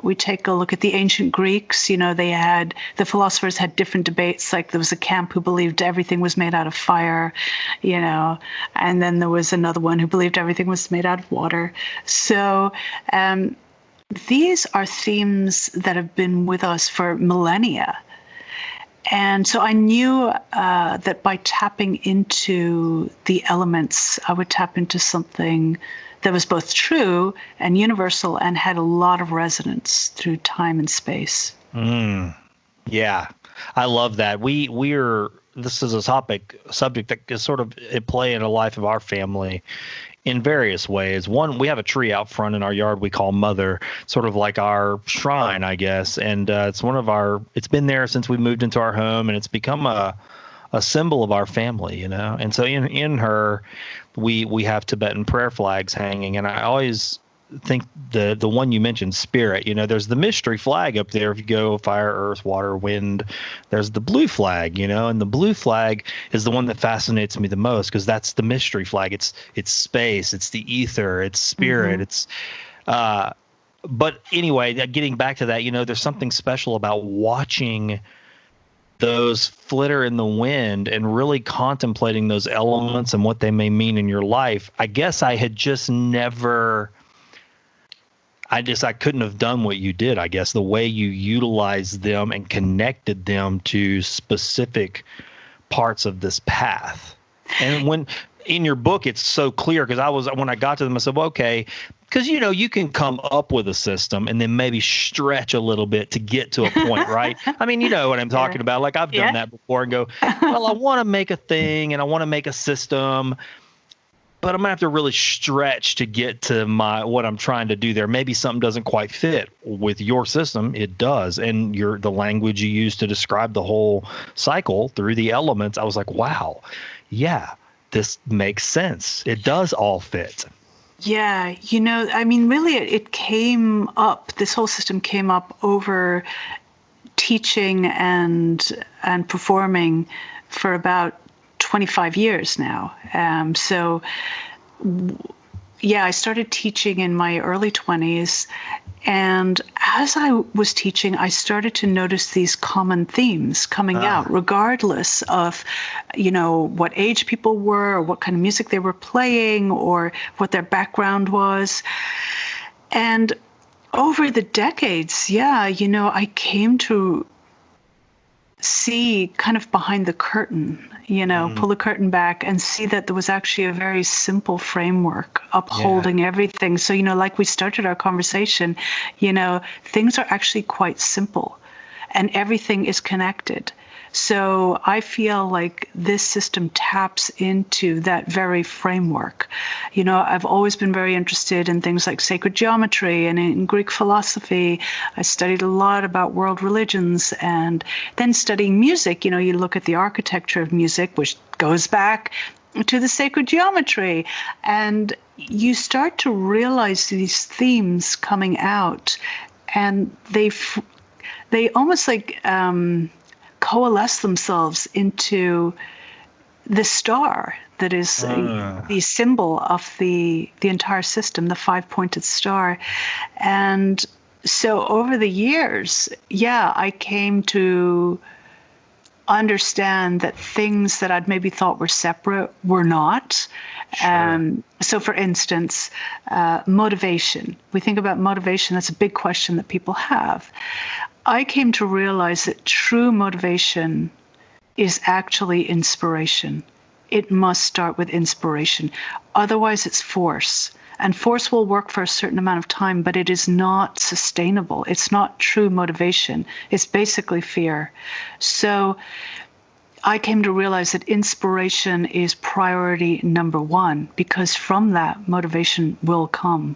We take a look at the ancient Greeks, the philosophers had different debates, like there was a camp who believed everything was made out of fire, and then there was another one who believed everything was made out of water. So, these are themes that have been with us for millennia. And so I knew that by tapping into the elements, I would tap into something that was both true and universal and had a lot of resonance through time and space. Yeah, I love that. This is a subject that is sort of at play in the life of our family in various ways. One, we have a tree out front in our yard we call Mother, sort of like our shrine, I guess. And it's been there since we moved into our home, and it's become a symbol of our family, And so in her, we have Tibetan prayer flags hanging. And I always think the one you mentioned, spirit, there's the mystery flag up there. If you go fire, earth, water, wind, there's the blue flag, and the blue flag is the one that fascinates me the most, because that's the mystery flag. It's space, it's the ether, it's spirit. It's but anyway, getting back to that, there's something special about watching those flitter in the wind and really contemplating those elements and what they may mean in your life. I guess I had just never I couldn't have done what you did, I guess, the way you utilized them and connected them to specific parts of this path. And when in your book, it's so clear, because when I got to them, I said, well, okay, because, you can come up with a system and then maybe stretch a little bit to get to a point, right? I mean, you know what I'm talking about. Like, I've done that before and go, well, I want to make a thing and I want to make a system, but I'm going to have to really stretch to get to what I'm trying to do there. Maybe something doesn't quite fit with your system. It does. And the language you use to describe the whole cycle through the elements, I was like, wow, yeah, this makes sense. It does all fit. Yeah. Really it came up, this whole system came up over teaching and performing for about 25 years now. I started teaching in my early 20s. And as I was teaching, I started to notice these common themes coming out, regardless of, what age people were, or what kind of music they were playing, or what their background was. And over the decades, I came to see kind of behind the curtain, pull the curtain back and see that there was actually a very simple framework upholding everything. So, like we started our conversation, things are actually quite simple and everything is connected. So I feel like this system taps into that very framework. I've always been very interested in things like sacred geometry and in Greek philosophy. I studied a lot about world religions, and then studying music, you look at the architecture of music, which goes back to the sacred geometry. And you start to realize these themes coming out, and they almost like coalesce themselves into the star that is the symbol of the entire system, the five-pointed star. And so over the years, I came to understand that things that I'd maybe thought were separate were not. Sure. So for instance, motivation. We think about motivation, that's a big question that people have. I came to realize that true motivation is actually inspiration. It must start with inspiration. Otherwise, it's force. And force will work for a certain amount of time, but it is not sustainable. It's not true motivation. It's basically fear. So I came to realize that inspiration is priority number one, because from that, motivation will come.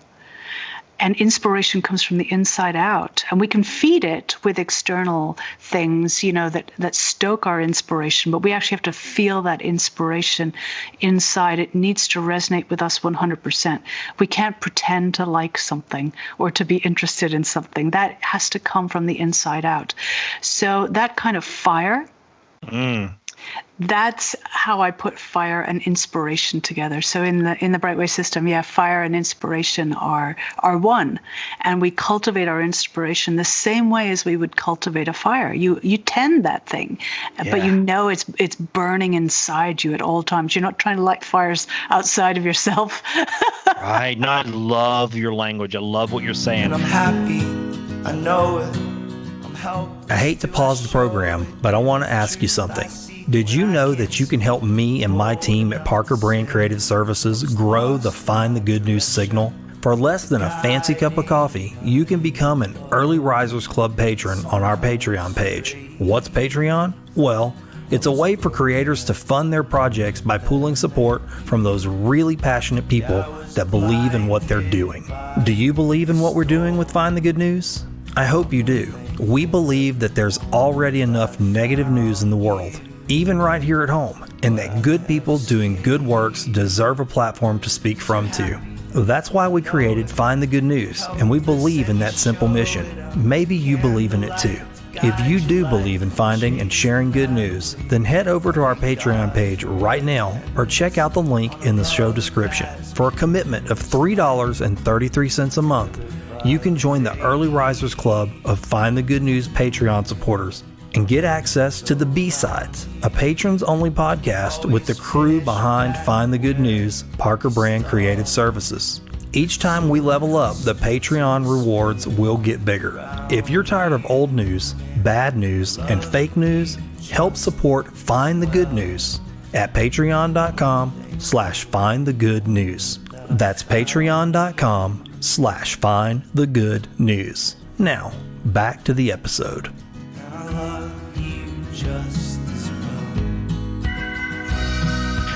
And inspiration comes from the inside out. And we can feed it with external things, that stoke our inspiration. But we actually have to feel that inspiration inside. It needs to resonate with us 100%. We can't pretend to like something or to be interested in something. That has to come from the inside out. So that kind of fire, that's how I put fire and inspiration together. So in the Brightway system, fire and inspiration are one, and we cultivate our inspiration the same way as we would cultivate a fire. You tend that thing, but it's burning inside you at all times. You're not trying to light fires outside of yourself. Right. No, I love your language. I love what you're saying. And I'm happy, I know it. I hate to pause the program, but I want to ask you something. Did you know that you can help me and my team at Parker Brand Creative Services grow the Find the Good News signal? For less than a fancy cup of coffee, you can become an Early Risers Club patron on our Patreon page. What's Patreon? Well, it's a way for creators to fund their projects by pooling support from those really passionate people that believe in what they're doing. Do you believe in what we're doing with Find the Good News? I hope you do. We believe that there's already enough negative news in the world, even right here at home, and that good people doing good works deserve a platform to speak from too. That's why we created Find the Good News, and we believe in that simple mission. Maybe you believe in it too. If you do believe in finding and sharing good news, then head over to our Patreon page right now or check out the link in the show description. For a commitment of $3.33 a month, you can join the Early Risers Club of Find the Good News Patreon supporters and get access to the B-Sides, a patrons-only podcast with the crew behind Find the Good News, Parker Brand Creative Services. Each time we level up, the Patreon rewards will get bigger. If you're tired of old news, bad news, and fake news, help support Find the Good News at patreon.com/findthegoodnews. That's patreon.com/findthegoodnews. Now, back to the episode.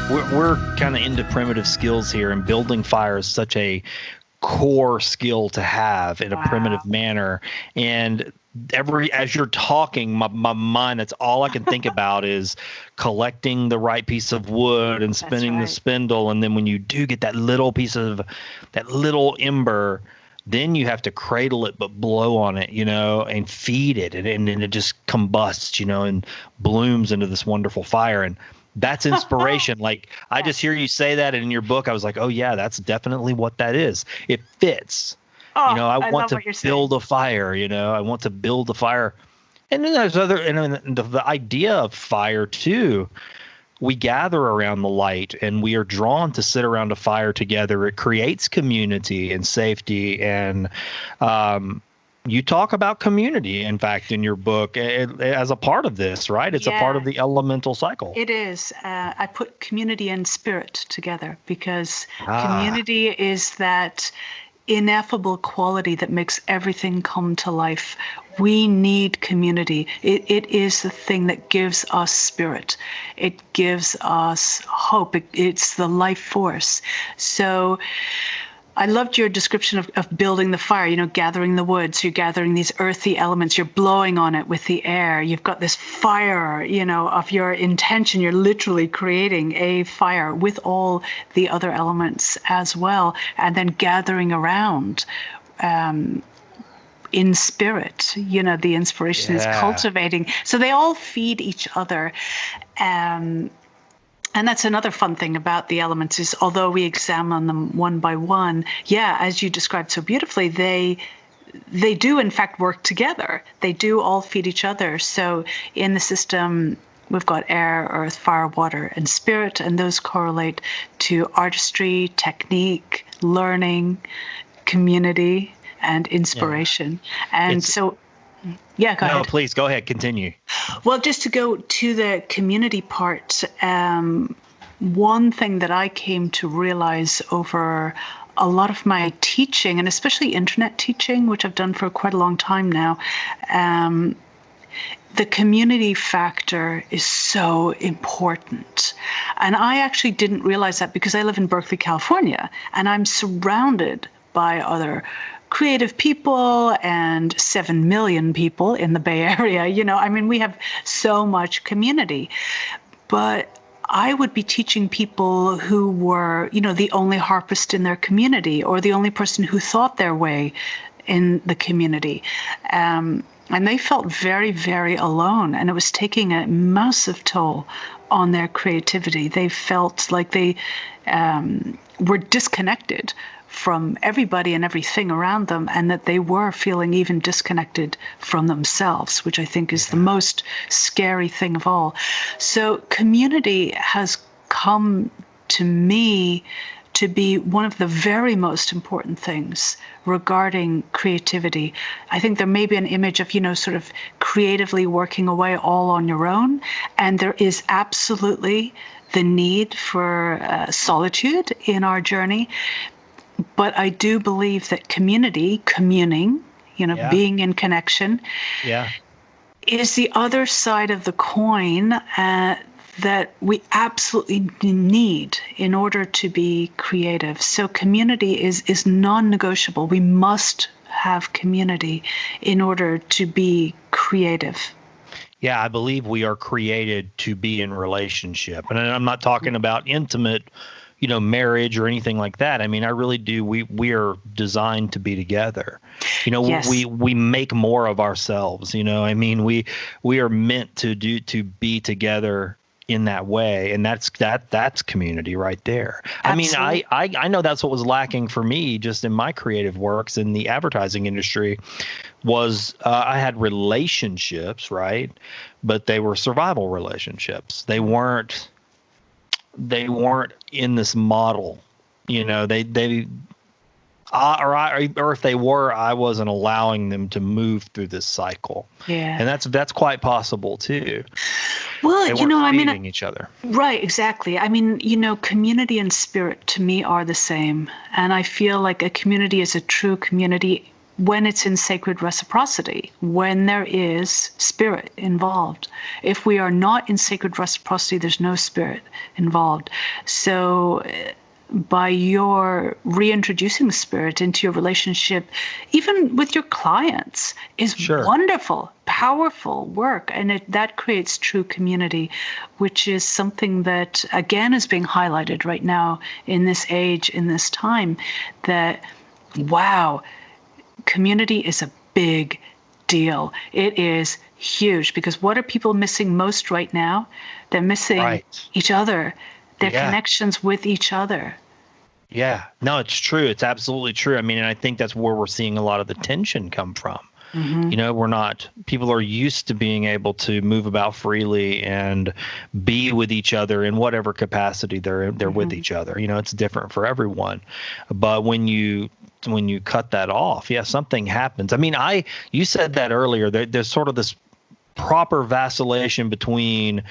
We're kind of into primitive skills here, and building fire is such a core skill to have in a primitive manner. And as you're talking, my mind, that's all I can think about is collecting the right piece of wood and spinning the spindle. And then when you do get that little piece of that little ember, then you have to cradle it, but blow on it, and feed it. And then it just combusts, and blooms into this wonderful fire. And that's inspiration. Like, I just hear you say that, and in your book, I was like, oh yeah, that's definitely what that is. It fits. I want to build a fire, I want to build a fire. And then there's the idea of fire too. We gather around the light and we are drawn to sit around a fire together. It creates community and safety. And you talk about community, in fact, in your book as a part of this, right? It's a part of the elemental cycle. It is. I put community and spirit together because community is that ineffable quality that makes everything come to life. We need community. It is the thing that gives us spirit. It gives us hope. It's the life force. So I loved your description of building the fire, gathering the wood. So you're gathering these earthy elements, you're blowing on it with the air. You've got this fire, of your intention. You're literally creating a fire with all the other elements as well. And then gathering around in spirit, the inspiration is cultivating. So they all feed each other. And that's another fun thing about the elements is although we examine them one by one, as you described so beautifully, they do in fact work together. They do all feed each other. So in the system, we've got air, earth, fire, water, and spirit, and those correlate to artistry, technique, learning, community, and inspiration. And so... Yeah, go ahead. No, please go ahead. Continue. Well, just to go to the community part, one thing that I came to realize over a lot of my teaching, and especially internet teaching, which I've done for quite a long time now, the community factor is so important. And I actually didn't realize that because I live in Berkeley, California, and I'm surrounded by other creative people and 7 million people in the Bay Area. We have so much community. But I would be teaching people who were, the only harpist in their community or the only person who thought their way in the community. And they felt very, very alone. And it was taking a massive toll on their creativity. They felt like they were disconnected from everybody and everything around them, and that they were feeling even disconnected from themselves, which I think is the most scary thing of all. So community has come to me to be one of the very most important things regarding creativity. I think there may be an image of, sort of creatively working away all on your own, and there is absolutely the need for solitude in our journey. But I do believe that community, communing, being in connection, is the other side of the coin that we absolutely need in order to be creative. So community is non-negotiable. We must have community in order to be creative. Yeah, I believe we are created to be in relationship. And I'm not talking about intimate marriage or anything like that. I mean, I really do. We are designed to be together. Yes. We make more of ourselves. We are meant to be together in that way, and that's community right there. Absolutely. I mean, I know that's what was lacking for me just in my creative works in the advertising industry was I had relationships, right? But they were survival relationships. They weren't in this model, or if they were, I wasn't allowing them to move through this cycle. Yeah. And that's quite possible too. Well, they weren't feeding each other. Right, exactly. I mean, community and spirit to me are the same. And I feel like a community is a true community when it's in sacred reciprocity, when there is spirit involved. If we are not in sacred reciprocity, there's no spirit involved. So by your reintroducing spirit into your relationship, even with your clients, is wonderful, powerful work. And that creates true community, which is something that, again, is being highlighted right now in this age, in this time, that, wow, community is a big deal. It is huge, because what are people missing most right now? They're missing each other, their connections with each other. Yeah, no, it's true. It's absolutely true. I mean, and I think that's where we're seeing a lot of the tension come from. Mm-hmm. People are used to being able to move about freely and be with each other in whatever capacity they're with each other. It's different for everyone. But when you cut that off, something happens. I mean, you said that earlier, there's sort of this proper vacillation between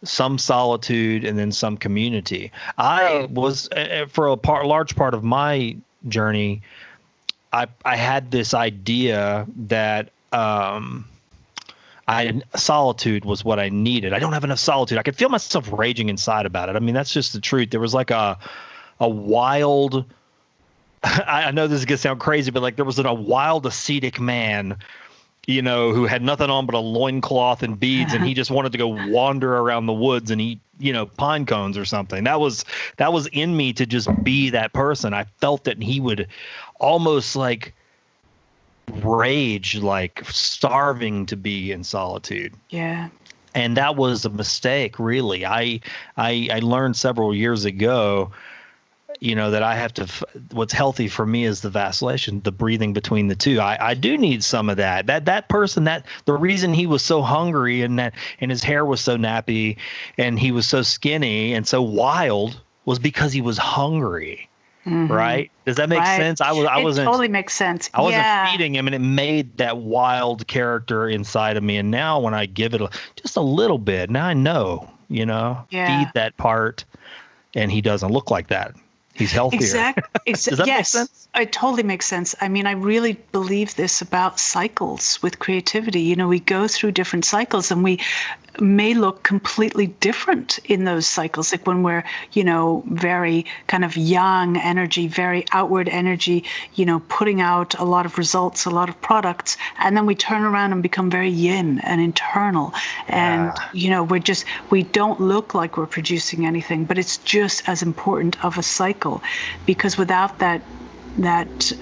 some solitude and then some community. I was, for large part of my journey, I had this idea that solitude was what I needed. I don't have enough solitude. I could feel myself raging inside about it. I mean, that's just the truth. There was like a wild I know this is going to sound crazy, but like there was a wild ascetic man, who had nothing on but a loincloth and beads, and he just wanted to go wander around the woods and eat, pine cones or something. That was in me to just be that person. I felt it, and he would almost like rage, like starving to be in solitude. Yeah. And that was a mistake, really. I learned several years ago, that I have to, what's healthy for me is the vacillation, the breathing between the two. I do need some of that. That person, the reason he was so hungry and his hair was so nappy and he was so skinny and so wild was because he was hungry. Mm-hmm. Right? Does that make sense? It totally makes sense. I wasn't feeding him, and it made that wild character inside of me. And now when I give it just a little bit, now I know, feed that part, and he doesn't look like that. He's healthier. Exactly. Does that make sense? It totally makes sense. I mean, I really believe this about cycles with creativity. We go through different cycles, and we may look completely different in those cycles. Like when we're, very kind of yang energy, very outward energy, putting out a lot of results, a lot of products, and then we turn around and become very yin and internal. And, we don't look like we're producing anything, but it's just as important of a cycle, because without that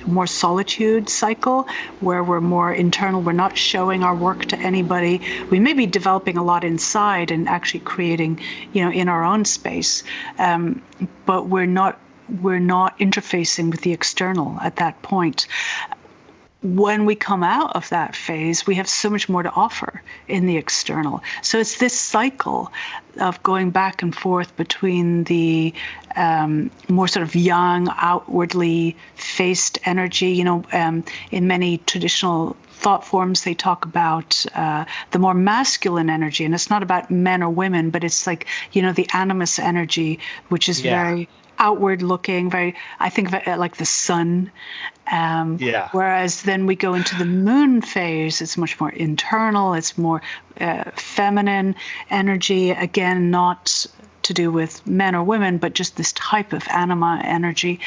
more solitude cycle where we're more internal, we're not showing our work to anybody. We may be developing a lot inside and actually creating, in our own space, but we're not interfacing with the external at that point. When we come out of that phase, we have so much more to offer in the external. So it's this cycle of going back and forth between the more sort of yang, outwardly faced energy. In many traditional thought forms, they talk about the more masculine energy, and it's not about men or women, but it's like, the animus energy, which is very outward looking, I think of it like the sun. Whereas then we go into the moon phase, it's much more internal, it's more feminine energy, again, not to do with men or women, but just this type of anima energy.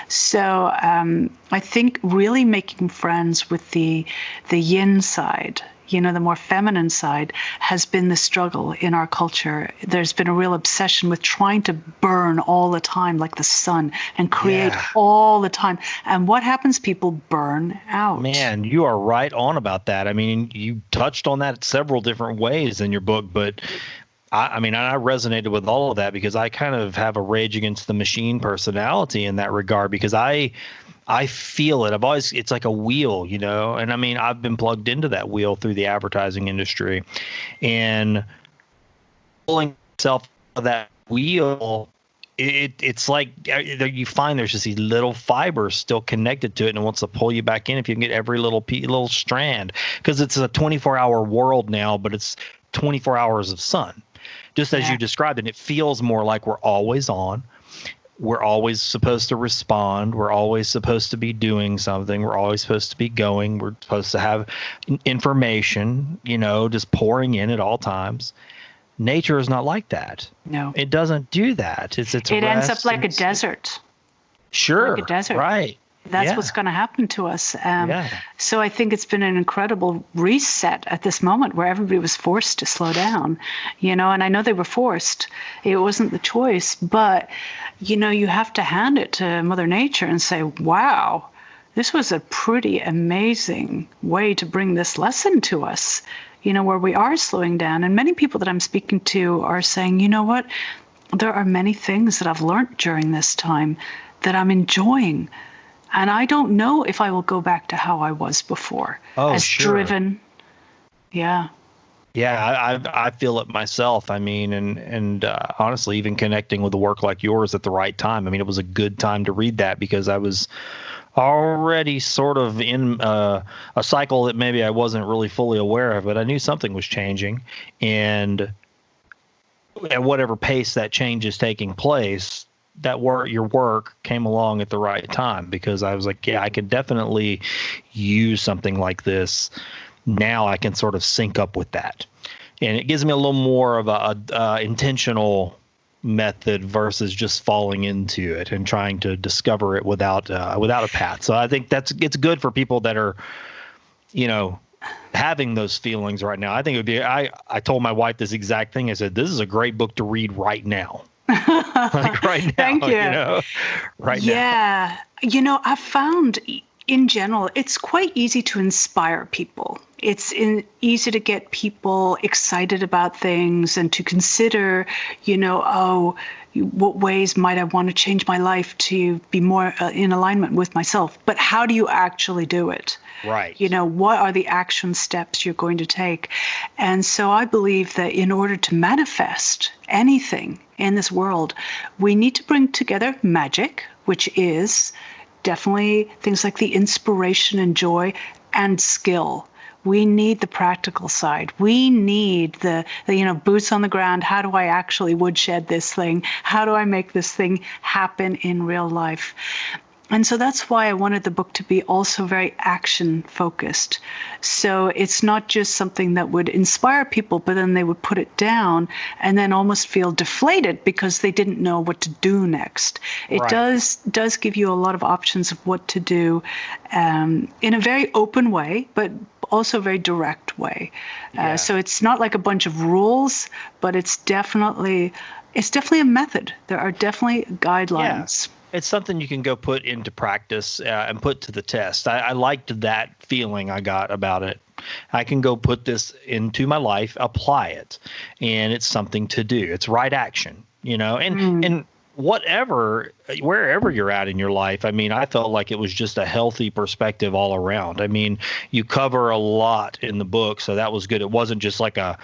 So I think really making friends with the yin side, the more feminine side, has been the struggle in our culture. There's been a real obsession with trying to burn all the time like the sun and create all the time. And what happens? People burn out. Man, you are right on about that. I mean, you touched on that several different ways in your book, but I resonated with all of that because I kind of have a rage against the machine personality in that regard, because I feel it. It's like a wheel, and I mean, I've been plugged into that wheel through the advertising industry, and pulling yourself out of that wheel, it's like you find there's just these little fibers still connected to it, and it wants to pull you back in if you can get every little strand, because it's a 24-hour world now, but it's 24 hours of sun, just as you described, and it feels more like we're always on. We're always supposed to respond. We're always supposed to be doing something. We're always supposed to be going. We're supposed to have information, just pouring in at all times. Nature is not like that. No. It doesn't do that. It ends up like a desert. Sure. Like a desert. Right. That's what's going to happen to us. So I think it's been an incredible reset at this moment where everybody was forced to slow down, and I know they were forced. It wasn't the choice, but, you have to hand it to Mother Nature and say, wow, this was a pretty amazing way to bring this lesson to us, where we are slowing down. And many people that I'm speaking to are saying, you know what, there are many things that I've learned during this time that I'm enjoying. And I don't know if I will go back to how I was before. As driven. Yeah. Yeah, I feel it myself. I mean, and honestly, even connecting with a work like yours at the right time. I mean, it was a good time to read that because I was already sort of in a cycle that maybe I wasn't really fully aware of, but I knew something was changing. And at whatever pace that change is taking place, your work came along at the right time, because I was like, I could definitely use something like this. Now I can sort of sync up with that. And it gives me a little more of a intentional method versus just falling into it and trying to discover it without a path. So I think it's good for people that are, having those feelings right now. I think it would be, I told my wife this exact thing. I said, this is a great book to read right now. Like right now, Thank you. Right now. Yeah. I've found in general, it's quite easy to inspire people. It's easy to get people excited about things and to consider, what ways might I want to change my life to be more in alignment with myself? But how do you actually do it? Right. What are the action steps you're going to take? And so I believe that in order to manifest anything in this world, we need to bring together magic, which is definitely things like the inspiration and joy, and skill. We need the practical side. We need the boots on the ground. How do I actually woodshed this thing? How do I make this thing happen in real life? And so that's why I wanted the book to be also very action focused. So it's not just something that would inspire people, but then they would put it down and then almost feel deflated because they didn't know what to do next. It does give you a lot of options of what to do in a very open way, but also a very direct way. So it's not like a bunch of rules, but it's definitely a method. There are definitely guidelines. Yeah. It's something you can go put into practice and put to the test. I liked that feeling I got about it. I can go put this into my life, apply it, and it's something to do. It's right action, and wherever you're at in your life. I mean, I felt like it was just a healthy perspective all around. I mean, you cover a lot in the book, so that was good. It wasn't just like a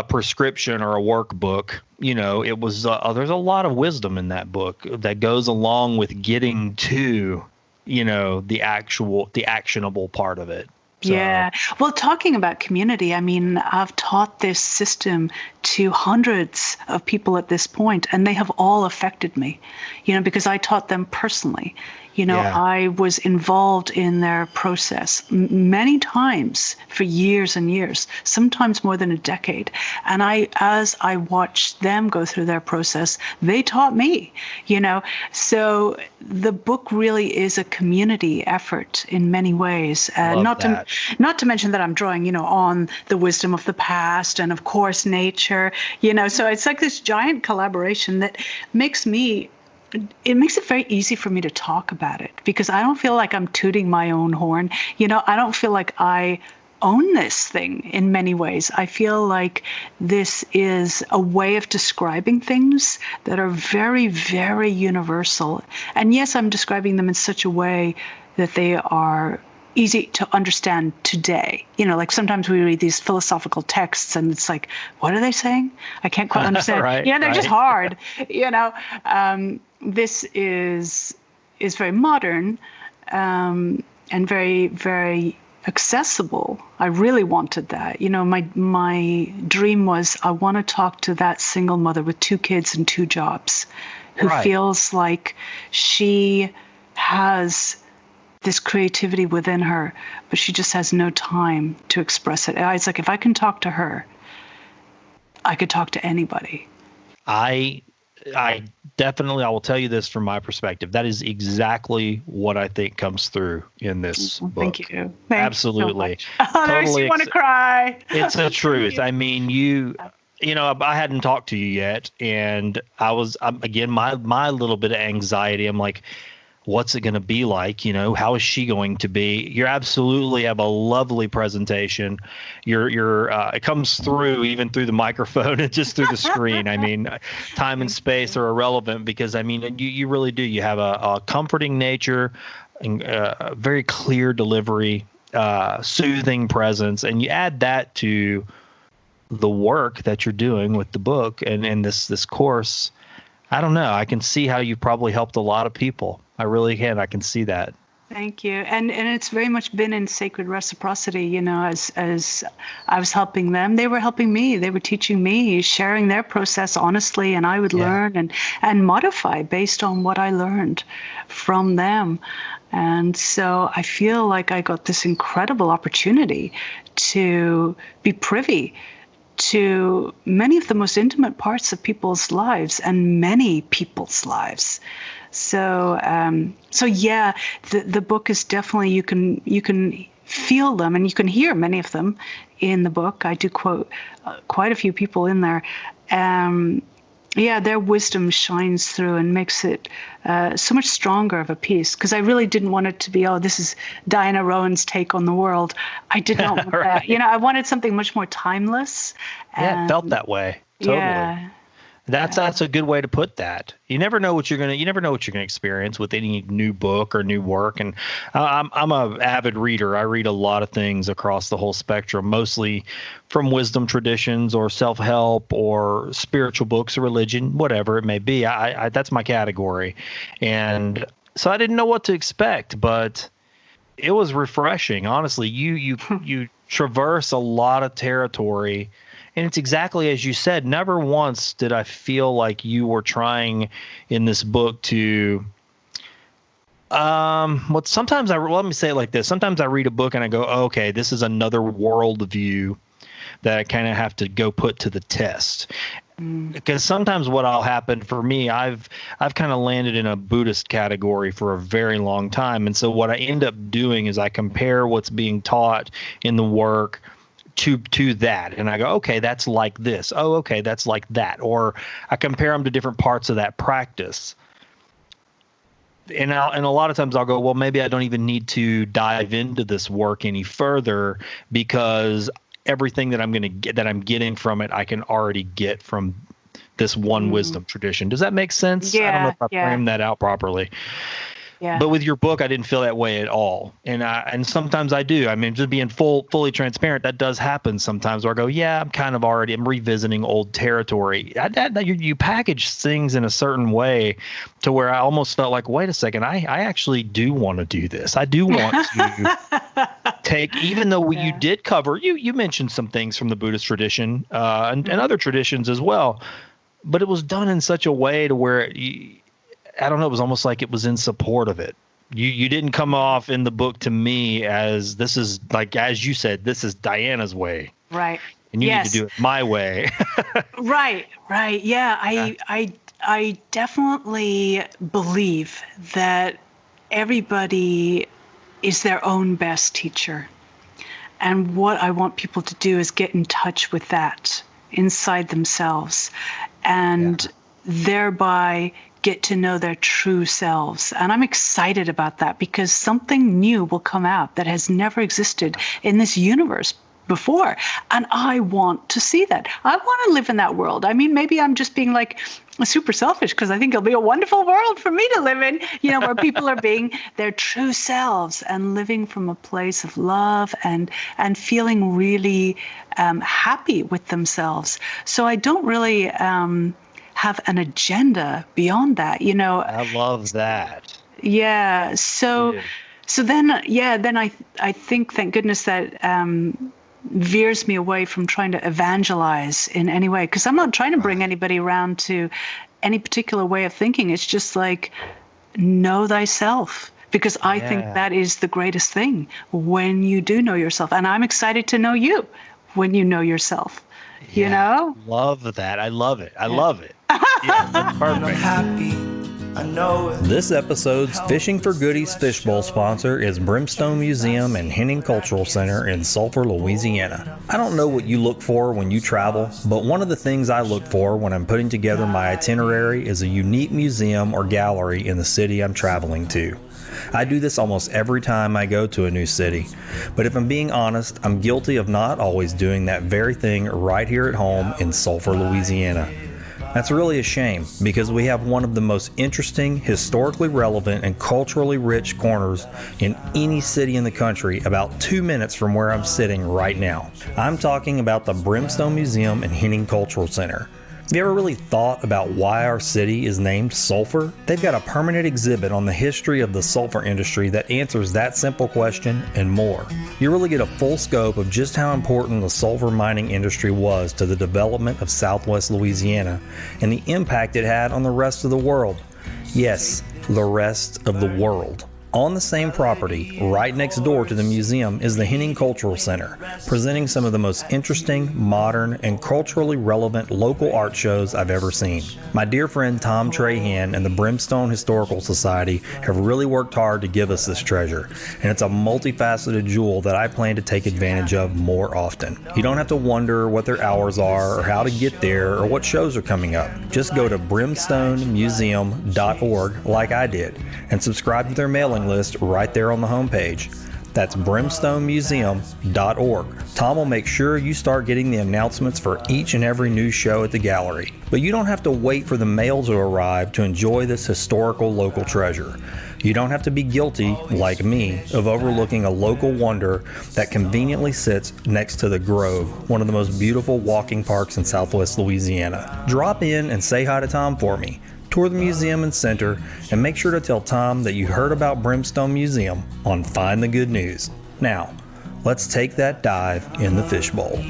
prescription or a workbook. It was there's a lot of wisdom in that book that goes along with getting to the actionable part of it. So. Yeah. Well, talking about community, I mean, I've taught this system to hundreds of people at this point, and they have all affected me, because I taught them personally. I was involved in their process many times for years and years, sometimes more than a decade. And as I watched them go through their process, they taught me, So the book really is a community effort in many ways. Not to mention that I'm drawing, on the wisdom of the past and, of course, nature, So it's like this giant collaboration that makes it very easy for me to talk about it because I don't feel like I'm tooting my own horn. I don't feel like I own this thing in many ways. I feel like this is a way of describing things that are very, very universal. And yes, I'm describing them in such a way that they are easy to understand today. Like sometimes we read these philosophical texts and it's like, what are they saying? I can't quite understand. They're just hard. This is very modern and very, very accessible. I really wanted that. My dream was I want to talk to that single mother with 2 kids and 2 jobs who feels like she has this creativity within her, but she just has no time to express it. It's like if I can talk to her, I could talk to anybody. I definitely, I will tell you this from my perspective. That is exactly what I think comes through in this book. Thank you. Absolutely. So much. Oh, totally. Makes me want to cry. It's the truth. I mean, I hadn't talked to you yet, and again, my little bit of anxiety. I'm like, what's it going to be like? How is she going to be? You absolutely have a lovely presentation. It comes through even through the microphone and just through the screen. I mean, time and space are irrelevant because you really do. You have a comforting nature, and a very clear delivery, soothing presence, and you add that to the work that you're doing with the book and this course. I don't know. I can see how you probably helped a lot of people. I really can. I can see that. Thank you. And it's very much been in sacred reciprocity, as I was helping them, they were helping me. They were teaching me, sharing their process honestly, and I would learn and modify based on what I learned from them. And so I feel like I got this incredible opportunity to be privy to many of the most intimate parts of people's lives and many people's lives. So, yeah, the book is definitely, you can feel them and you can hear many of them in the book. I do quote quite a few people in there. Yeah, their wisdom shines through and makes it so much stronger of a piece. Because I really didn't want it to be, oh, this is Diana Rowan's take on the world. I did not want right. that. I wanted something much more timeless. Yeah, it felt that way. Totally. Yeah. That's a good way to put that. You never know what you're gonna experience with any new book or new work. And I'm a avid reader. I read a lot of things across the whole spectrum, mostly from wisdom traditions or self-help or spiritual books or religion, whatever it may be. I that's my category, and so I didn't know what to expect, but it was refreshing. Honestly, you traverse a lot of territory. And it's exactly as you said. Never once did I feel like you were trying in this book to sometimes let me say it like this. Sometimes I read a book and I go, oh, okay, this is another worldview that I kind of have to go put to the test. Because sometimes what'll happen for me, I've kind of landed in a Buddhist category for a very long time. And so what I end up doing is I compare what's being taught in the work to that, and I go, okay, that's like this. Oh, okay, that's like that. Or I compare them to different parts of that practice. And a lot of times I'll go, well, maybe I don't even need to dive into this work any further because everything that I'm getting from it, I can already get from this one wisdom tradition. Does that make sense? Yeah, I don't know if I framed that out properly. Yeah. But with your book, I didn't feel that way at all. And sometimes I do. I mean, just being fully transparent, that does happen sometimes where I go, yeah, I'm revisiting old territory. You package things in a certain way to where I almost felt like, wait a second, I actually do want to do this. I do want to take, even though you did cover, you mentioned some things from the Buddhist tradition and other traditions as well, but it was done in such a way to where I don't know, it was almost like it was in support of it. You didn't come off in the book to me as this is, like, as you said, this is Diana's way. Right. And you need to do it my way. Right. Yeah. I definitely believe that everybody is their own best teacher. And what I want people to do is get in touch with that inside themselves and thereby get to know their true selves. And I'm excited about that because something new will come out that has never existed in this universe before. And I want to see that. I want to live in that world. I mean, maybe I'm just being like super selfish because I think it'll be a wonderful world for me to live in, where people are being their true selves and living from a place of love and feeling really happy with themselves. So I don't really have an agenda beyond that, I love that. Yeah. So then I think, thank goodness, that veers me away from trying to evangelize in any way, because I'm not trying to bring anybody around to any particular way of thinking. It's just like, know thyself, because I think that is the greatest thing when you do know yourself. And I'm excited to know you when you know yourself. Love that. I love it. I love it. Yeah, that's perfect. I'm happy. I know it. This episode's Fishing for Goodies Fishbowl sponsor is Brimstone Museum and Henning Cultural Center in Sulphur, Louisiana. I don't know what you look for when you travel, but one of the things I look for when I'm putting together my itinerary is a unique museum or gallery in the city I'm traveling to. I do this almost every time I go to a new city, but if I'm being honest, I'm guilty of not always doing that very thing right here at home in Sulphur, Louisiana. That's really a shame, because we have one of the most interesting, historically relevant, and culturally rich corners in any city in the country about 2 minutes from where I'm sitting right now. I'm talking about the Brimstone Museum and Henning Cultural Center. Have you ever really thought about why our city is named Sulphur? They've got a permanent exhibit on the history of the sulfur industry that answers that simple question and more. You really get a full scope of just how important the sulfur mining industry was to the development of Southwest Louisiana and the impact it had on the rest of the world. Yes, the rest of the world. On the same property, right next door to the museum, is the Henning Cultural Center, presenting some of the most interesting, modern, and culturally relevant local art shows I've ever seen. My dear friend Tom Trahan and the Brimstone Historical Society have really worked hard to give us this treasure, and it's a multifaceted jewel that I plan to take advantage of more often. You don't have to wonder what their hours are, or how to get there, or what shows are coming up. Just go to brimstonemuseum.org like I did, and subscribe to their mailing list right there on the homepage. That's brimstonemuseum.org. Tom will make sure you start getting the announcements for each and every new show at the gallery. But you don't have to wait for the mail to arrive to enjoy this historical local treasure. You don't have to be guilty, like me, of overlooking a local wonder that conveniently sits next to the Grove, one of the most beautiful walking parks in Southwest Louisiana. Drop in and say hi to Tom for me. Tour the museum and center, and make sure to tell Tom that you heard about Brimstone Museum on Find the Good News. Now, let's take that dive in the fishbowl.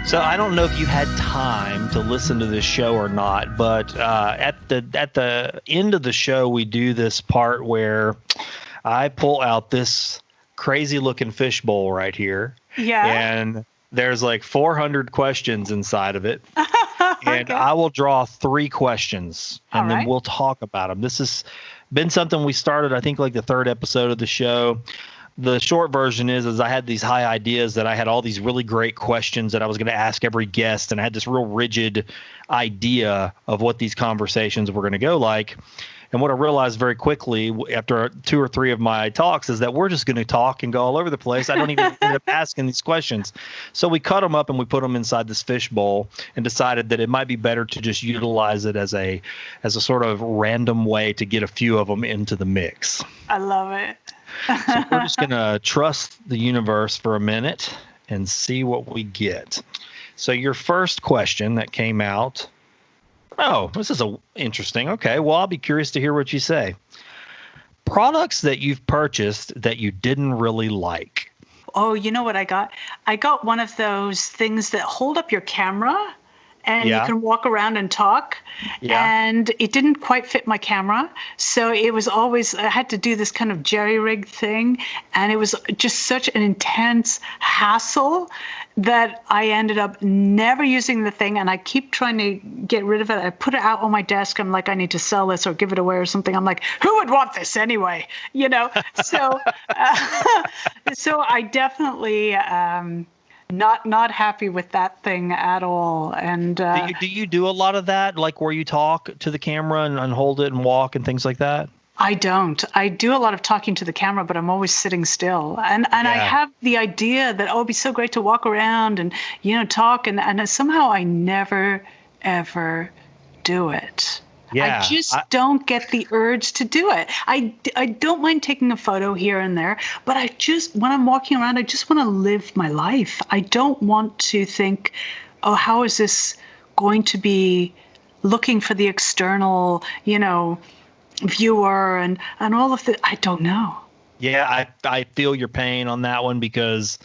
So I don't know if you had time to listen to this show or not, but at the end of the show, we do this part where I pull out this crazy looking fishbowl right here. Yeah. And there's like 400 questions inside of it. And Okay. I will draw 3 questions, and All then right. we'll talk about them. This has been something we started, I think, like the 3rd episode of the show. The short version is I had these high ideas that I had all these really great questions that I was going to ask every guest, and I had this real rigid idea of what these conversations were going to go like. And what I realized very quickly after 2 or 3 of my talks is that we're just going to talk and go all over the place. I don't even end up asking these questions. So we cut them up and we put them inside this fish bowl and decided that it might be better to just utilize it as a sort of random way to get a few of them into the mix. I love it. So we're just going to trust the universe for a minute and see what we get. So your first question that came out. Oh, this is interesting. Okay, well, I'll be curious to hear what you say. Products that you've purchased that you didn't really like. Oh, you know what I got? I got one of those things that hold up your camera and Yeah. you can walk around and talk. Yeah. And it didn't quite fit my camera. So it was always, I had to do this kind of jerry-rig thing. And it was just such an intense hassle that I ended up never using the thing. And I keep trying to get rid of it. I put it out on my desk. I'm like, I need to sell this or give it away or something. I'm like, who would want this anyway? You know? So, so I definitely, not happy with that thing at all. And Do you do a lot of that, like where you talk to the camera and hold it and walk and things like that? I don't. I do a lot of talking to the camera, but I'm always sitting still. And I Yeah. have the idea that, oh, it'd be so great to walk around and, talk. And somehow I never, ever do it. Yeah, I just don't get the urge to do it. I don't mind taking a photo here and there, but when I'm walking around, I just want to live my life. I don't want to think, oh, how is this going to be looking for the external, viewer and all of the, I don't know. Yeah, I feel your pain on that one because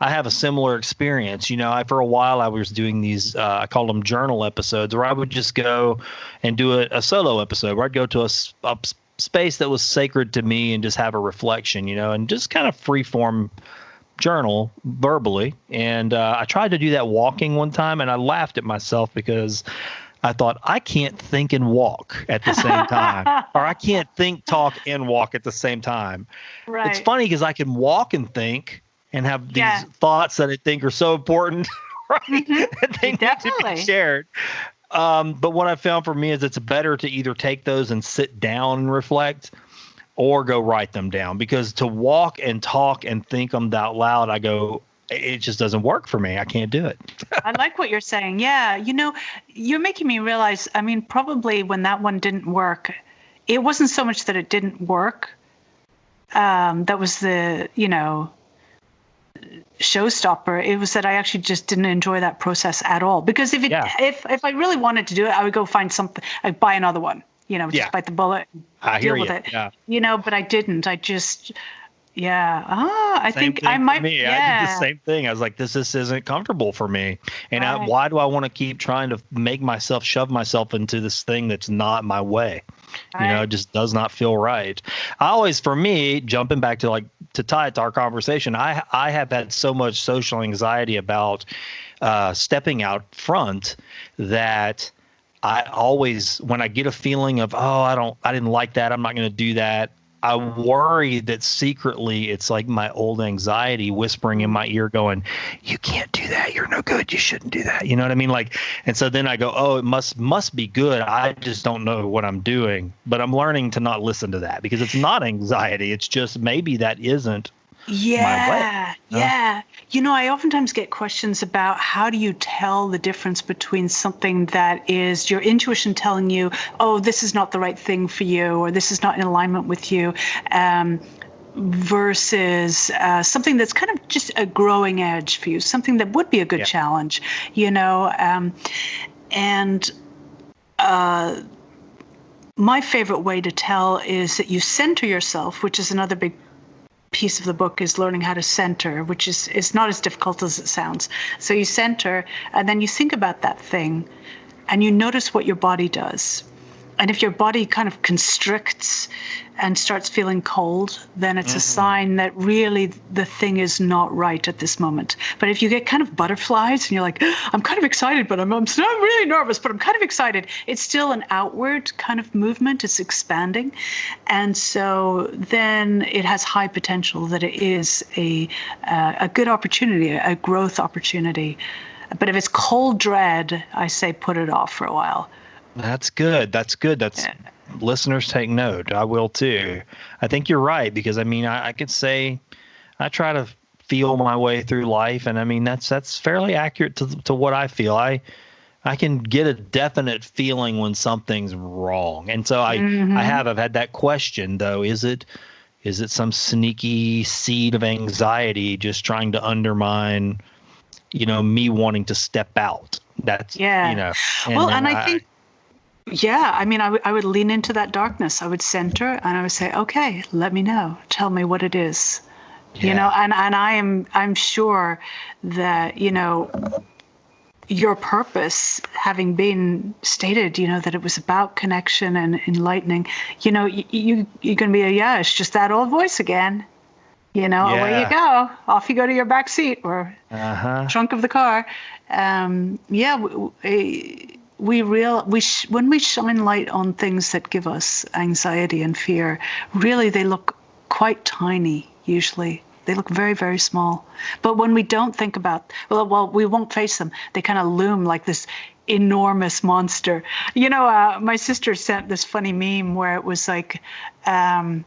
I have a similar experience. For a while I was doing these, I called them journal episodes, where I would just go and do a solo episode where I'd go to a space that was sacred to me and just have a reflection, and just kind of free form journal verbally. And I tried to do that walking one time and I laughed at myself because I thought, I can't think and walk at the same time, or I can't think, talk, and walk at the same time. Right. It's funny because I can walk and think and have these Yeah. thoughts that I think are so important, right? That they need to Definitely. be shared. But what I found for me is it's better to either take those and sit down and reflect or go write them down, because to walk and talk and think them out loud, it just doesn't work for me. I can't do it. I like what you're saying. Yeah. You're making me realize, probably when that one didn't work, it wasn't so much that it didn't work. That was the, showstopper. It was that I actually just didn't enjoy that process at all. Because if I really wanted to do it, I would go find something, I'd buy another one, just bite the bullet, I deal hear with you. it. Yeah. But I didn't. Yeah. I Same think thing I for might. me. I did the Yeah. same thing. I was like, this isn't comfortable for me. And Right. why do I want to keep trying to shove myself into this thing that's not my way? Right. It just does not feel right. I always, for me, jumping back to tie it to our conversation, I have had so much social anxiety about stepping out front that I always, when I get a feeling of, I didn't like that, I'm not going to do that, I worry that secretly it's like my old anxiety whispering in my ear going, you can't do that. You're no good. You shouldn't do that. You know what I mean? And so then I go, oh, it must be good. I just don't know what I'm doing. But I'm learning to not listen to that because it's not anxiety. It's just maybe that isn't my way. Yeah. I oftentimes get questions about how do you tell the difference between something that is your intuition telling you, oh, this is not the right thing for you, or this is not in alignment with you, versus something that's kind of just a growing edge for you, something that would be a good challenge, and my favorite way to tell is that you center yourself, which is another big piece of the book, is learning how to center, which is not as difficult as it sounds. So you center, and then you think about that thing, and you notice what your body does. And if your body kind of constricts and starts feeling cold, then it's a sign that really the thing is not right at this moment. But if you get kind of butterflies and you're like, I'm kind of excited, but I'm really nervous, but I'm kind of excited, it's still an outward kind of movement. It's expanding. And so then it has high potential that it is a good opportunity, a growth opportunity. But if it's cold dread, I say put it off for a while. That's good. Listeners take note. I will too. I think you're right because I could say I try to feel my way through life, and that's fairly accurate to what I feel. I can get a definite feeling when something's wrong, and so I've had that question though. Is it some sneaky seed of anxiety just trying to undermine, me wanting to step out? That's I think. Yeah, I would lean into that darkness. I would center and I would say, okay, let me know. Tell me what it is. And I'm sure that, your purpose having been stated, that it was about connection and enlightening, you're going to be it's just that old voice again. Away you go. Off you go to your back seat or trunk of the car. When we shine light on things that give us anxiety and fear, really they look quite tiny usually. They look very, very small. But when we don't think about, we won't face them. They kind of loom like this enormous monster. My sister sent this funny meme where it was like the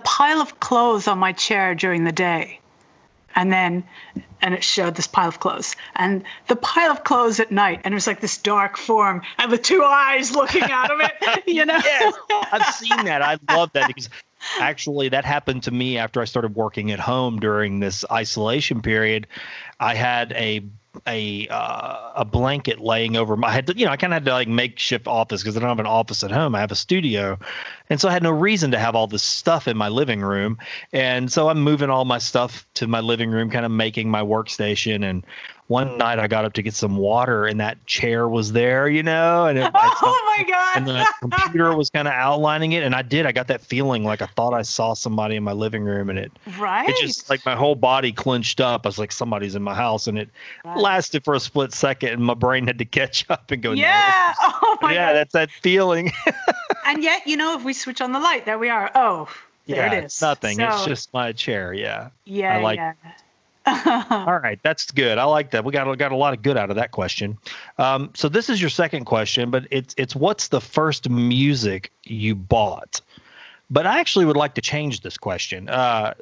pile of clothes on my chair during the day. And it showed this pile of clothes and the pile of clothes at night. And it was like this dark form and the two eyes looking out of it, Yes, I've seen that. I love that because actually that happened to me after I started working at home during this isolation period. I had a blanket laying over my head. I kind of had to like makeshift office because I don't have an office at home. I have a studio. And so I had no reason to have all this stuff in my living room. And so I'm moving all my stuff to my living room, kind of making my workstation. And one night I got up to get some water and that chair was there, and oh my God. And the computer was kind of outlining it. And I got that feeling like I thought I saw somebody in my living room, and it just like my whole body clenched up. I was like, somebody's in my house, and it lasted for a split second and my brain had to catch up and go, yeah. No, oh my God. That's that feeling. And yet, if we switch on the light, there we are. Oh, there it is. It's nothing. So, it's just my chair. Yeah. Yeah. I like All right, that's good. I like that. We got a lot of good out of that question. So this is your second question, but it's what's the first music you bought? But I actually would like to change this question.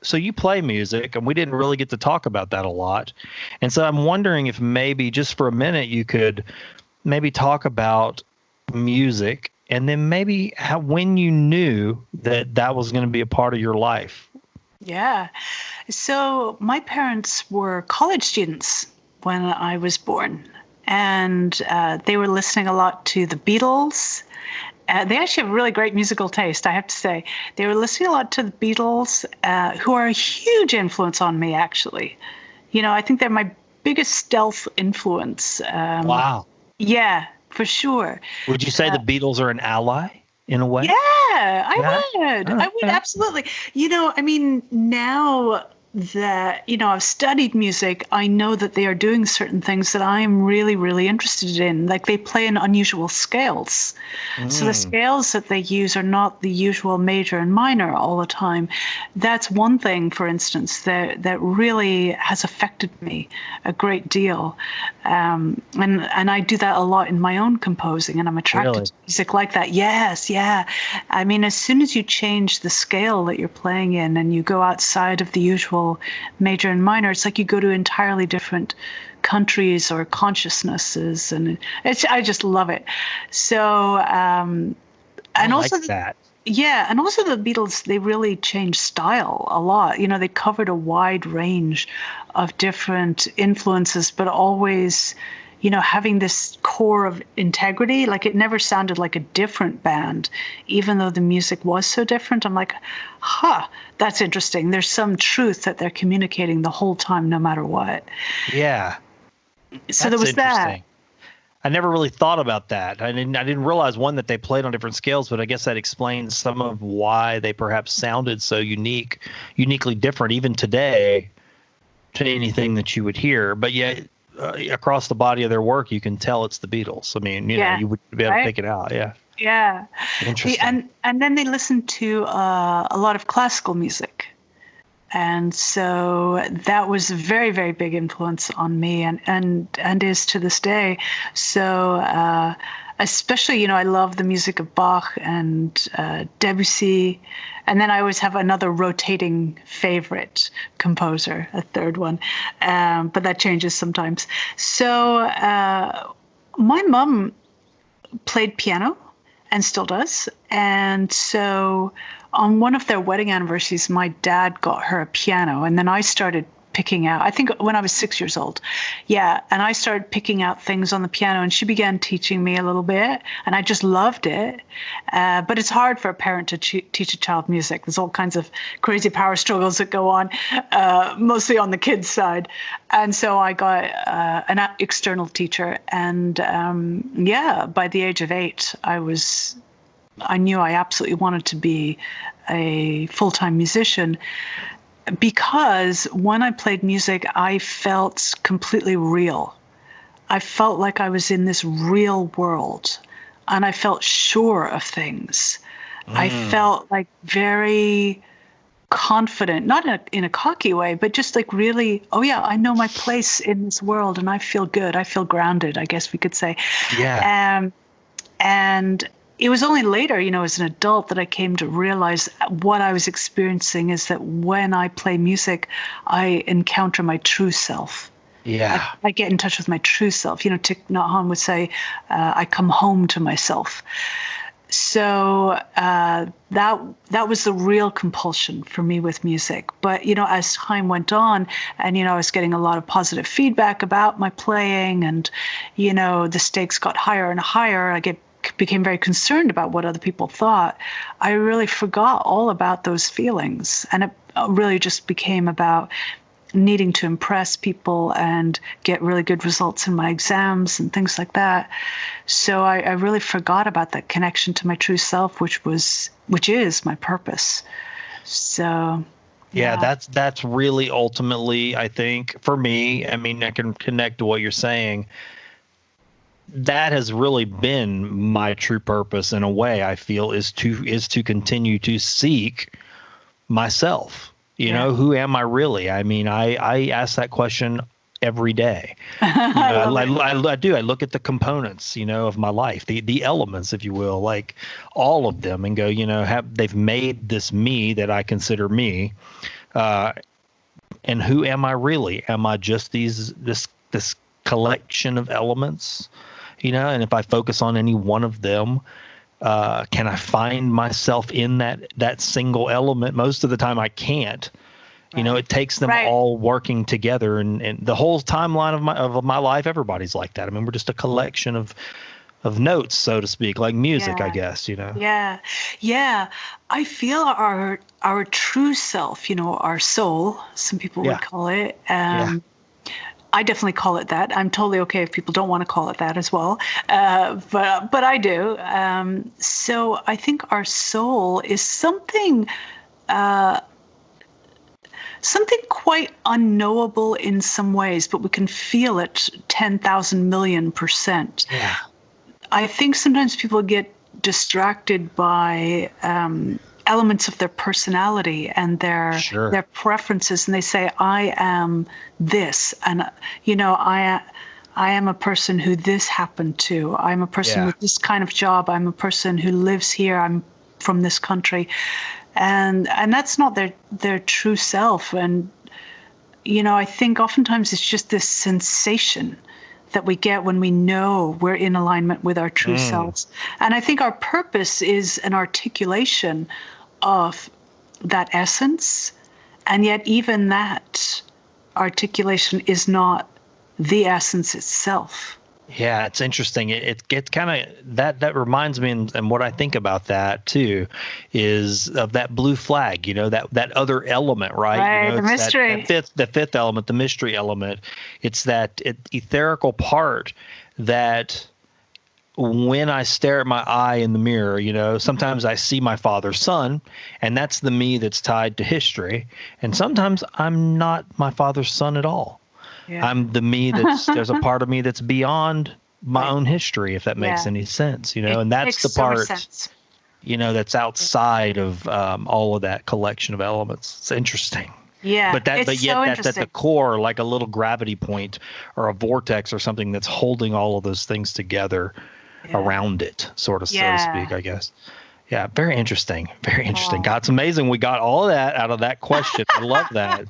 So you play music, and we didn't really get to talk about that a lot. And so I'm wondering if maybe just for a minute you could maybe talk about music, and then maybe when you knew that was going to be a part of your life. Yeah. So my parents were college students when I was born, and they were listening a lot to the Beatles They actually have really great musical taste, I have to say. They were listening a lot to the Beatles, who are a huge influence on me, actually. I think they're my biggest stealth influence. Wow. Yeah, for sure. Would you say the Beatles are an ally in a way? Yeah, I would absolutely. Now that, I've studied music, I know that they are doing certain things that I am really, really interested in. Like they play in unusual scales. So the scales that they use are not the usual major and minor all the time. That's one thing, for instance, that really has affected me a great deal. And I do that a lot in my own composing, and I'm attracted to music like that. Yes, yeah. I mean, as soon as you change the scale that you're playing in and you go outside of the usual major and minor, it's like you go to entirely different countries or consciousnesses, and I just love it. So and also that. Yeah, and also the Beatles, they really changed style a lot. They covered a wide range of different influences, but always having this core of integrity. Like it never sounded like a different band, even though the music was so different. I'm like, that's interesting. There's some truth that they're communicating the whole time, no matter what. Yeah. So there was that. I never really thought about that. I didn't realize, one, that they played on different scales, but I guess that explains some of why they perhaps sounded so uniquely different, even today, to anything that you would hear. But yet, across the body of their work, you can tell it's the Beatles. I mean, you would be able to pick it out. Yeah. Yeah. Interesting. And then they listened to a lot of classical music. And so that was a very, very big influence on me and is to this day. So especially, I love the music of Bach and Debussy. And then I always have another rotating favorite composer, a third one. But that changes sometimes. So my mom played piano and still does. And so on one of their wedding anniversaries, my dad got her a piano, and then I started picking out, I think when I was 6 years old. Yeah. And I started picking out things on the piano, and she began teaching me a little bit, and I just loved it. But it's hard for a parent to teach a child music. There's all kinds of crazy power struggles that go on, mostly on the kids' side. And so I got an external teacher. And by the age of 8, I knew I absolutely wanted to be a full-time musician, because when I played music, I felt completely real. I felt like I was in this real world, and I felt sure of things. I felt like very confident, not in a cocky way, but just like really, I know my place in this world, and I feel good. I feel grounded, I guess we could say. Yeah. And it was only later, as an adult, that I came to realize what I was experiencing is that when I play music, I encounter my true self. Yeah. I get in touch with my true self. Thich Nhat Hanh would say, I come home to myself. So that was the real compulsion for me with music. But, as time went on and, I was getting a lot of positive feedback about my playing, and, the stakes got higher and higher. I became very concerned about what other people thought. I really forgot all about those feelings. And it really just became about needing to impress people and get really good results in my exams and things like that. So I really forgot about that connection to my true self, which is my purpose. So yeah, that's really ultimately, I think, for me, I mean, I can connect to what you're saying. That has really been my true purpose in a way, I feel, is to continue to seek myself. Who am I really? I mean, I ask that question every day. I do. I look at the components, of my life, the elements, if you will, like all of them, and go, they've made this me that I consider me. And who am I really? Am I just this collection of elements? And if I focus on any one of them, can I find myself in that single element? Most of the time I can't. Right. It takes them all working together, and the whole timeline of my life, everybody's like that. I mean, we're just a collection of notes, so to speak, like music, I Yeah. guess, you know. Yeah. I feel our true self, our soul, some people would Yeah. call it. Yeah. I definitely call it that. I'm totally okay if people don't want to call it that as well, but I do. So I think our soul is something quite unknowable in some ways, but we can feel it 10,000 million percent. Yeah. I think sometimes people get distracted by elements of their personality and Sure. their preferences, and they say, "I am this," and I am a person who this happened to. I'm a person Yeah. with this kind of job. I'm a person who lives here. I'm from this country, and that's not their true self. And I think oftentimes it's just this sensation that we get when we know we're in alignment with our true selves. And I think our purpose is an articulation of that essence. And yet, even that articulation is not the essence itself. Yeah, it's interesting. It gets kind of that reminds me, and what I think about that too, is of that blue flag. That other element, right? Right, the It's mystery. the fifth element, the mystery element. It's that etherical part that when I stare at my eye in the mirror, sometimes I see my father's son, and that's the me that's tied to history. And sometimes I'm not my father's son at all. Yeah. I'm the me there's a part of me that's beyond my own history, if that makes Yeah. any sense, It and that's makes the so much part, sense. that's outside of all of that collection of elements. It's interesting. Yeah, But it's yet so that's at interesting. the core, like a little gravity point or a vortex or something that's holding all of those things together around it, sort of, so to speak, I guess. Yeah, very interesting. Very interesting. Oh. God, it's amazing we got all of that out of that question. I love that.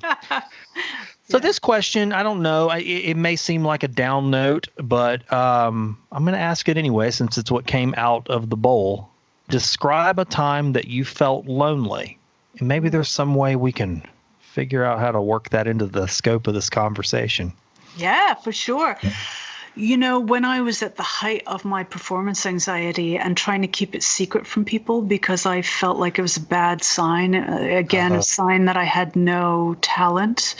So this question, I don't know, it may seem like a down note, but I'm going to ask it anyway, since it's what came out of the bowl. Describe a time that you felt lonely. And maybe there's some way we can figure out how to work that into the scope of this conversation. Yeah, for sure. When I was at the height of my performance anxiety and trying to keep it secret from people because I felt like it was a bad sign, a sign that I had no talent.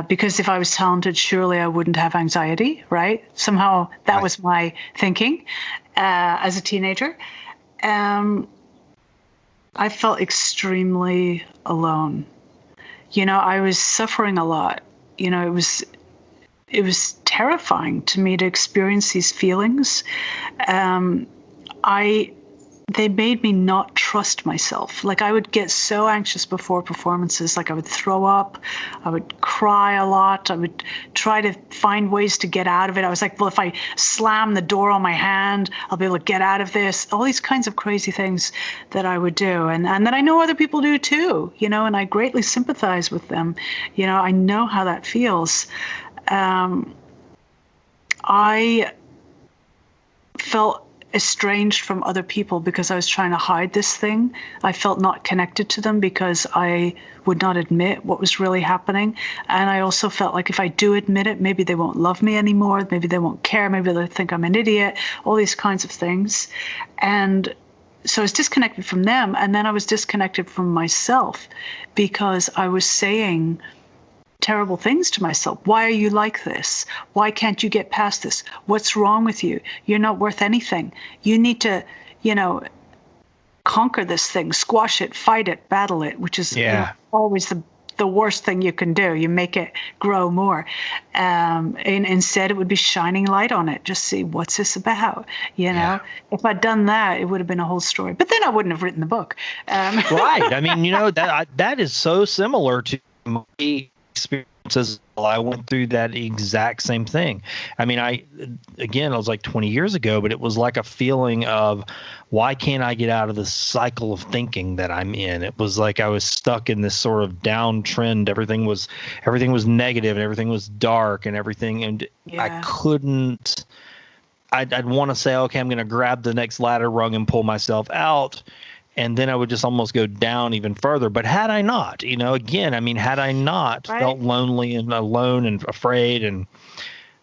Because if I was talented, surely I wouldn't have anxiety, right? Somehow that was my thinking as a teenager. I felt extremely alone. I was suffering a lot. It was terrifying to me to experience these feelings. They made me not trust myself. Like, I would get so anxious before performances, like I would throw up, I would cry a lot, I would try to find ways to get out of it. I was like, well, if I slam the door on my hand, I'll be able to get out of this. All these kinds of crazy things that I would do, and that I know other people do too, and I greatly sympathize with them. I know how that feels. I felt estranged from other people because I was trying to hide this thing. I felt not connected to them because I would not admit what was really happening. And I also felt like if I do admit it, maybe they won't love me anymore. Maybe they won't care. Maybe they'll think I'm an idiot, all these kinds of things. And so I was disconnected from them. And then I was disconnected from myself because I was saying terrible things to myself. Why are you like this? Why can't you get past this? What's wrong with you? You're not worth anything. You need to, conquer this thing, squash it, fight it, battle it, which is always the worst thing you can do. You make it grow more. And instead, it would be shining light on it. Just see, what's this about? If I'd done that, it would have been a whole story. But then I wouldn't have written the book. Right. I mean, that is so similar to my experiences. I went through that exact same thing. I mean, it was like 20 years ago, but it was like a feeling of, why can't I get out of this cycle of thinking that I'm in? It was like I was stuck in this sort of downtrend. Everything was negative and everything was dark and everything. And I couldn't, I'd want to say, okay, I'm going to grab the next ladder rung and pull myself out. And then I would just almost go down even further. But had I not, had I not felt lonely and alone and afraid, and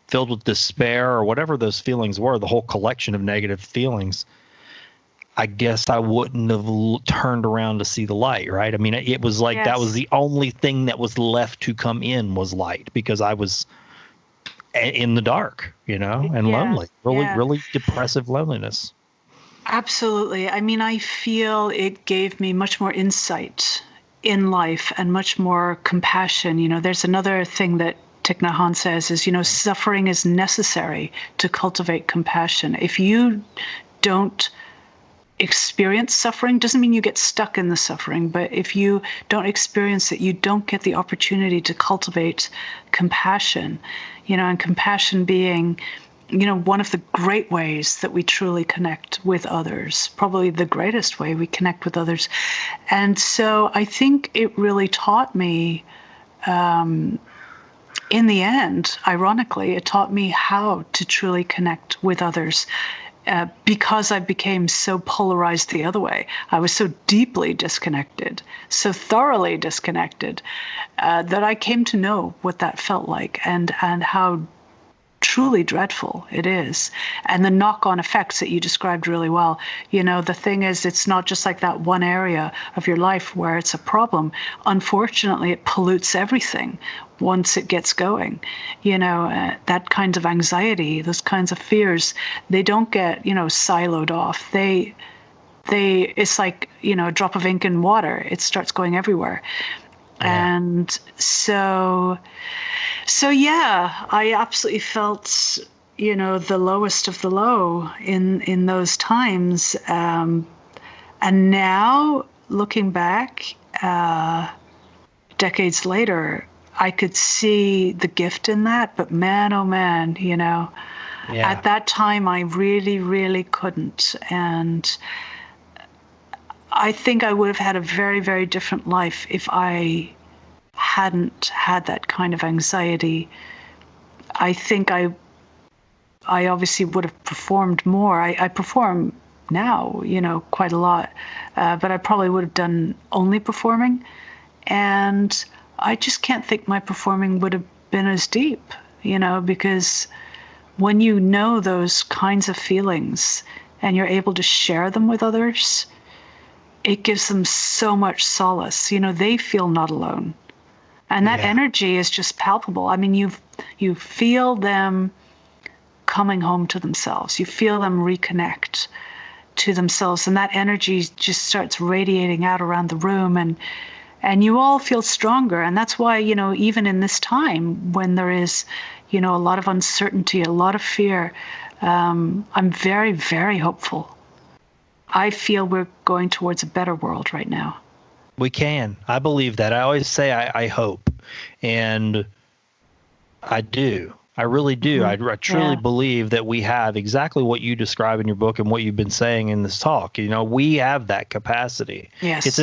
filled with despair or whatever those feelings were, the whole collection of negative feelings, I guess I wouldn't have turned around to see the light, right? I mean, it was like that was the only thing that was left to come in was light, because I was in the dark, and lonely, really depressive loneliness. Absolutely. I mean, I feel it gave me much more insight in life and much more compassion. There's another thing that Thich Nhat Hanh says is, suffering is necessary to cultivate compassion. If you don't experience suffering, doesn't mean you get stuck in the suffering, but if you don't experience it, you don't get the opportunity to cultivate compassion, and compassion being, one of the great ways that we truly connect with others, probably the greatest way we connect with others. And so I think it really taught me, in the end, ironically, it taught me how to truly connect with others. Because I became so polarized the other way. I was so deeply disconnected, so thoroughly disconnected, that I came to know what that felt like and how truly dreadful it is. And the knock-on effects that you described really well. The thing is, it's not just like that one area of your life where it's a problem. Unfortunately, it pollutes everything once it gets going. That kind of anxiety, those kinds of fears, they don't get, siloed off. It's like, a drop of ink in water. It starts going everywhere. Yeah. And so yeah, I absolutely felt, the lowest of the low in those times. And now looking back, decades later, I could see the gift in that, but man, oh man, at that time I really, really couldn't. And I think I would have had a very, very different life if I hadn't had that kind of anxiety. I think I obviously would have performed more. I perform now, quite a lot, but I probably would have done only performing. And I just can't think my performing would have been as deep, because when you know those kinds of feelings and you're able to share them with others, it gives them so much solace. They feel not alone. And that energy is just palpable. I mean, you feel them coming home to themselves. You feel them reconnect to themselves. And that energy just starts radiating out around the room. And you all feel stronger. And that's why, even in this time when there is, a lot of uncertainty, a lot of fear, I'm very, very hopeful. I feel we're going towards a better world right now. We can. I believe that. I always say I hope. And I do. I really do. Mm-hmm. I truly believe that we have exactly what you describe in your book and what you've been saying in this talk. We have that capacity. Yes.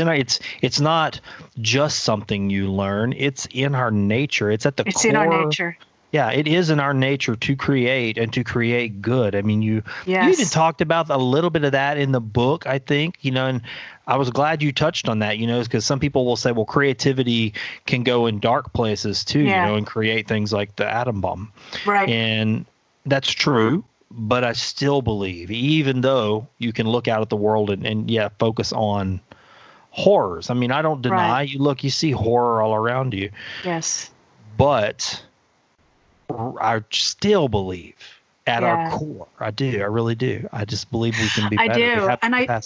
It's not just something you learn. It's in our nature. It's at the core. It's in our nature. Yeah, it is in our nature to create and to create good. I mean, you even talked about a little bit of that in the book, I think, and I was glad you touched on that, because some people will say, well, creativity can go in dark places too, and create things like the atom bomb. Right. And that's true. But I still believe, even though you can look out at the world and focus on horrors. I mean, I don't deny you see horror all around you. Yes. But I still believe at our core. I do. I really do. I just believe we can be better. I do.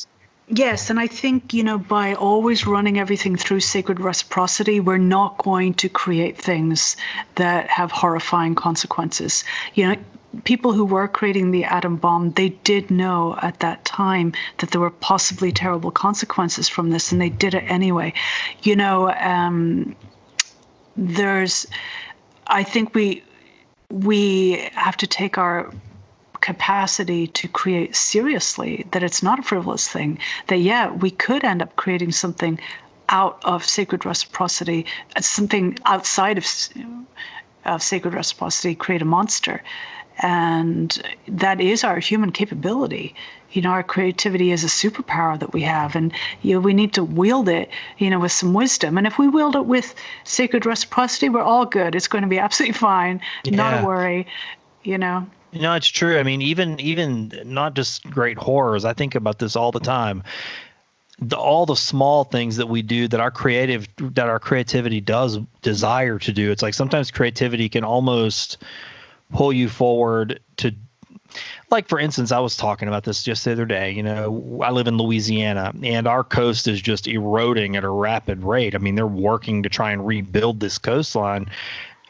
Yes, and I think, by always running everything through sacred reciprocity, we're not going to create things that have horrifying consequences. People who were creating the atom bomb, they did know at that time that there were possibly terrible consequences from this, and they did it anyway. I think we have to take our capacity to create seriously, that it's not a frivolous thing, that we could end up creating something out of sacred reciprocity, something outside of sacred reciprocity, create a monster. And that is our human capability. Our creativity is a superpower that we have, and we need to wield it, with some wisdom. And if we wield it with sacred reciprocity, we're all good. It's going to be absolutely fine. Not a worry. It's true. I mean, even not just great horrors. I think about this all the time. All the small things that we do that our creativity does desire to do. It's like sometimes creativity can almost pull you forward to, like, for instance, I was talking about this just the other day. I live in Louisiana, and our coast is just eroding at a rapid rate. I mean, they're working to try and rebuild this coastline,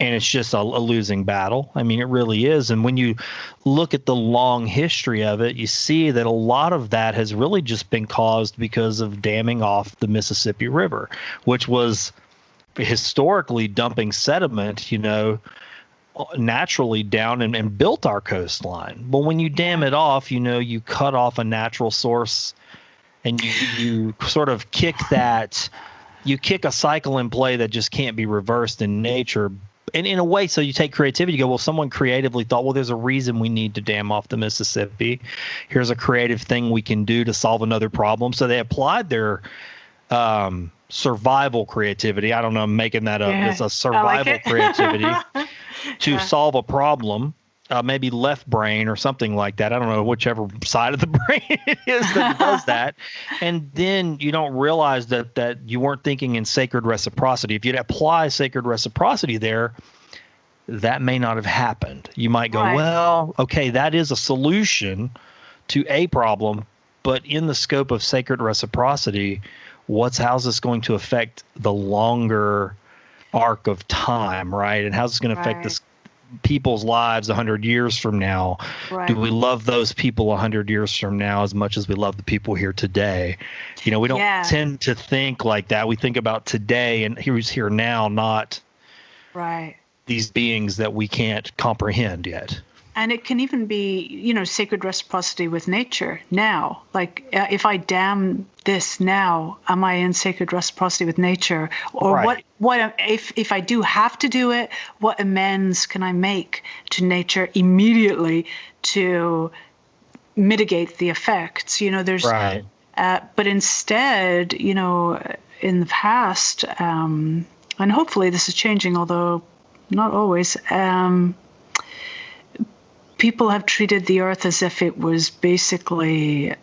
and it's just a losing battle. I mean, it really is. And when you look at the long history of it, you see that a lot of that has really just been caused because of damming off the Mississippi River, which was historically dumping sediment, naturally down and built our coastline. But when you dam it off, you cut off a natural source, and you sort of kick a cycle in play that just can't be reversed in nature. And in a way, so you take creativity, you go, well, someone creatively thought, well, there's a reason we need to dam off the Mississippi. Here's a creative thing we can do to solve another problem. So they applied their survival creativity. I don't know, I'm making that up. Yeah, it's a survival creativity to solve a problem. Maybe left brain or something like that. I don't know, whichever side of the brain it is that does that. And then you don't realize that you weren't thinking in sacred reciprocity. If you'd apply sacred reciprocity there, that may not have happened. You might go, well, okay, that is a solution to a problem, but in the scope of sacred reciprocity, how's this going to affect the longer arc of time, right? And how's this going to affect this people's lives 100 years from now? Do we love those people 100 years from now as much as we love the people here today? We don't tend to think like that. We think about today and who's here now, not these beings that we can't comprehend yet. And it can even be, sacred reciprocity with nature now. Like, if I dam this now, am I in sacred reciprocity with nature? Or what if I do have to do it, what amends can I make to nature immediately to mitigate the effects? There's but instead, in the past, and hopefully this is changing, although not always, people have treated the earth as if it was basically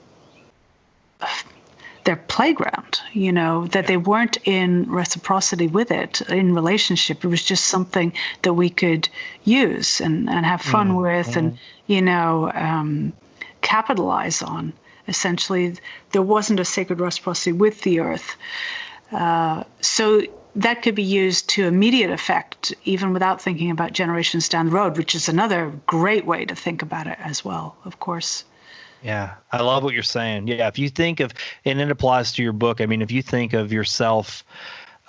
their playground, that they weren't in reciprocity with it, in relationship. It was just something that we could use and have fun with and, capitalize on. Essentially, there wasn't a sacred reciprocity with the earth. So that could be used to immediate effect, even without thinking about generations down the road, which is another great way to think about it as well, of course. Yeah, I love what you're saying. Yeah, if you think of, and it applies to your book, I mean, if you think of yourself,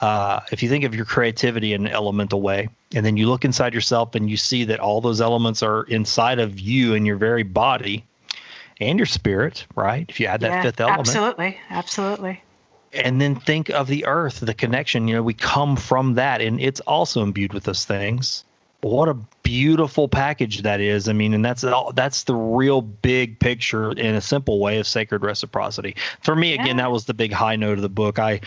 if you think of your creativity in an elemental way, and then you look inside yourself and you see that all those elements are inside of you and your very body and your spirit, right? If you add that fifth element. Absolutely. And then think of the earth, the connection, we come from that, and it's also imbued with those things. What a beautiful package that is. I mean, and that's the real big picture in a simple way of sacred reciprocity. For me, again, that was the big high note of the book. I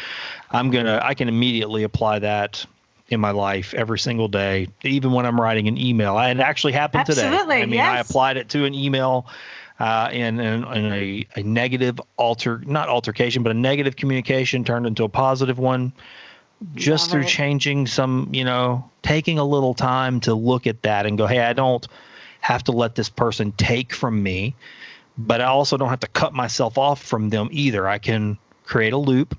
can immediately apply that in my life every single day, even when I'm writing an email. It actually happened today. I mean, I applied it to an email in a negative not altercation, but a negative communication turned into a positive one, just through changing some, taking a little time to look at that and go, hey, I don't have to let this person take from me, but I also don't have to cut myself off from them either. I can create a loop,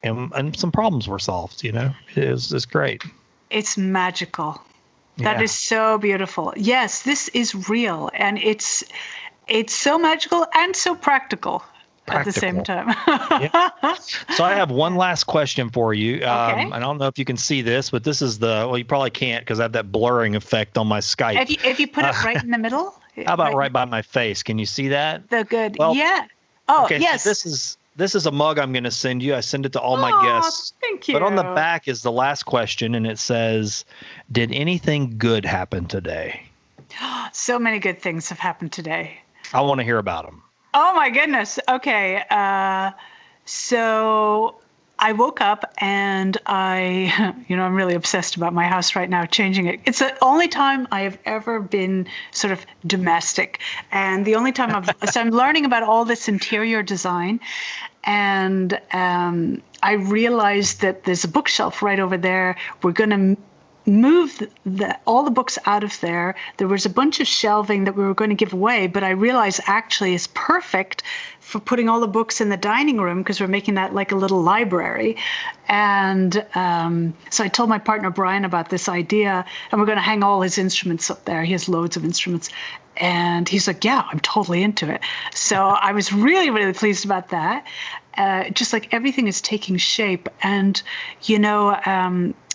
and some problems were solved. It's great. It's magical. That is so beautiful. Yes, this is real, and it's so magical and so practical at the same time. So I have one last question for you. I don't know if you can see this, but this is you probably can't because I have that blurring effect on my Skype. If you put it right in the middle? How about right by my face? Can you see that? Good. Oh, okay, yes. So this is a mug I'm going to send you. I send it to all my guests. Thank you. But on the back is the last question, and it says, did anything good happen today? So many good things have happened today. I want to hear about them. Oh, my goodness. Okay. So I woke up and I'm really obsessed about my house right now, changing it. It's the only time I have ever been sort of domestic. And the only time so I'm learning about all this interior design. And I realized that there's a bookshelf right over there. We're going to move all the books out of there. There was a bunch of shelving that we were going to give away, but I realized actually it's perfect for putting all the books in the dining room because we're making that like a little library. And so I told my partner Brian about this idea, and we're going to hang all his instruments up there. He has loads of instruments. And he's like, yeah, I'm totally into it. So I was really, really pleased about that. Just like everything is taking shape. And,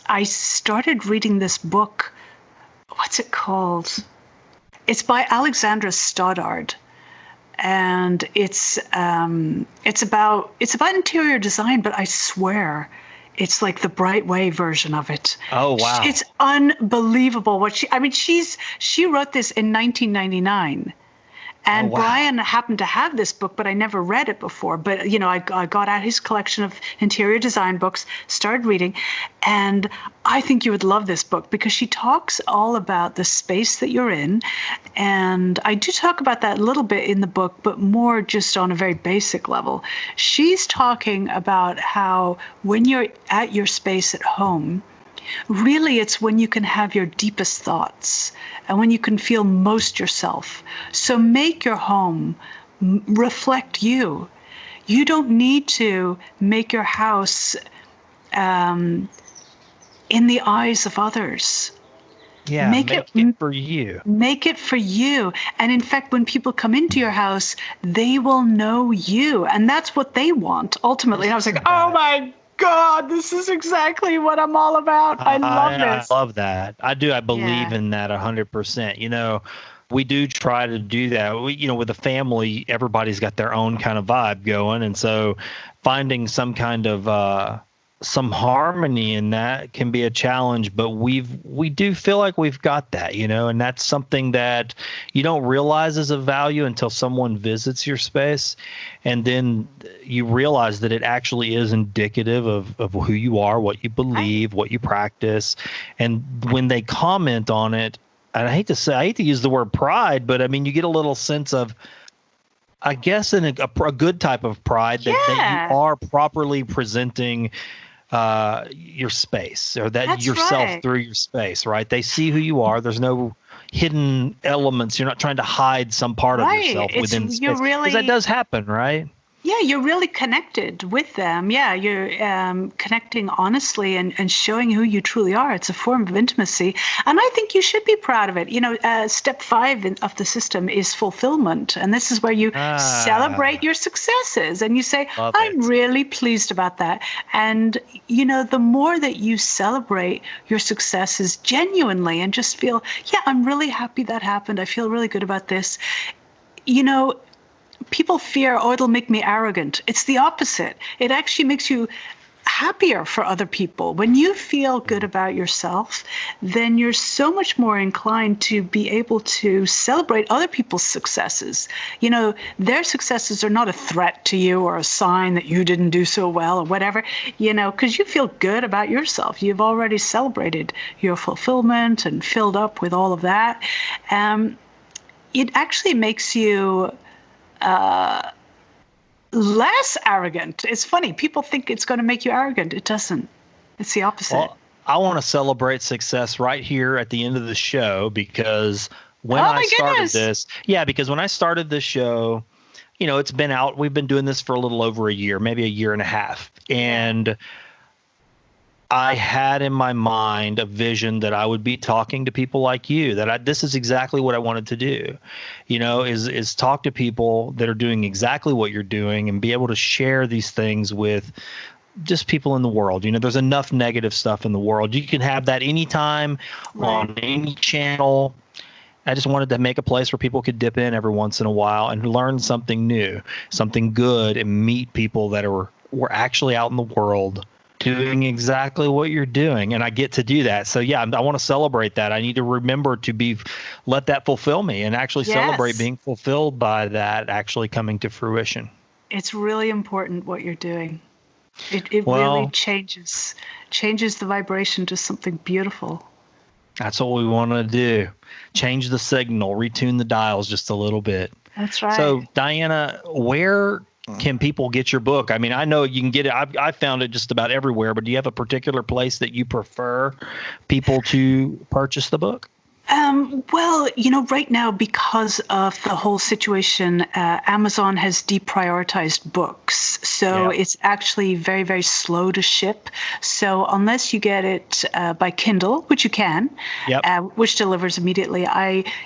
I started reading this book. What's it called? It's by Alexandra Stoddard, and it's about interior design. But I swear, it's like the Bright Way version of it. Oh wow! It's unbelievable what she wrote this in 1999. And oh, wow. Brian happened to have this book, but I never read it before. But, I got out his collection of interior design books, started reading, and I think you would love this book because she talks all about the space that you're in. And I do talk about that a little bit in the book, but more just on a very basic level. She's talking about how when you're at your space at home, really, it's when you can have your deepest thoughts and when you can feel most yourself. So make your home reflect you. You don't need to make your house in the eyes of others. Yeah, make it for you. Make it for you. And in fact, when people come into your house, they will know you. And that's what they want, ultimately. And I was like, oh my God, this is exactly what I'm all about. I love this. I love that. I do. I believe in that 100%. We do try to do that. With a family, everybody's got their own kind of vibe going. And so finding some kind of some harmony in that can be a challenge, but we do feel like we've got that, and that's something that you don't realize is of value until someone visits your space. And then you realize that it actually is indicative of who you are, what you believe, what you practice. And when they comment on it, and I hate to use the word pride, but I mean, you get a little sense of, I guess, in a good type of pride that you are properly presenting your space, or that That's yourself right. through your space, right? They see who you are. There's no hidden elements. You're not trying to hide some part of yourself within the space. Because that does happen, right? Yeah, you're really connected with them. Yeah, you're connecting honestly and showing who you truly are. It's a form of intimacy. And I think you should be proud of it. Step 5 of the system is fulfillment. And this is where you celebrate your successes. And you say, I'm really pleased about that. And, the more that you celebrate your successes genuinely and just feel, yeah, I'm really happy that happened. I feel really good about this. People fear, it'll make me arrogant. It's the opposite. It actually makes you happier for other people. When you feel good about yourself, then you're so much more inclined to be able to celebrate other people's successes. Their successes are not a threat to you or a sign that you didn't do so well or whatever, because you feel good about yourself. You've already celebrated your fulfillment and filled up with all of that. It actually makes you less arrogant. It's funny. People think it's going to make you arrogant. It doesn't. It's the opposite. Well, I want to celebrate success right here at the end of the show because when I started this show, it's been out. We've been doing this for a little over a year, maybe a year and a half. And I had in my mind a vision that I would be talking to people like you, this is exactly what I wanted to do, is talk to people that are doing exactly what you're doing and be able to share these things with just people in the world. There's enough negative stuff in the world. You can have that anytime on any channel. I just wanted to make a place where people could dip in every once in a while and learn something new, something good, and meet people that were actually out in the world doing exactly what you're doing. And I get to do that. So yeah, I want to celebrate that. I need to remember to let that fulfill me and actually celebrate being fulfilled by that actually coming to fruition. It's really important what you're doing. It Well, really changes the vibration to something beautiful. that's what we want to do. Change the signal, retune the dials just a little bit. That's right. So, Diana, where can people get your book? I mean, I know you can get it. I found it just about everywhere, but do you have a particular place that you prefer people to purchase the book? Well, right now, because of the whole situation, Amazon has deprioritized books. So it's actually very, very slow to ship. So unless you get it by Kindle, which you can, which delivers immediately,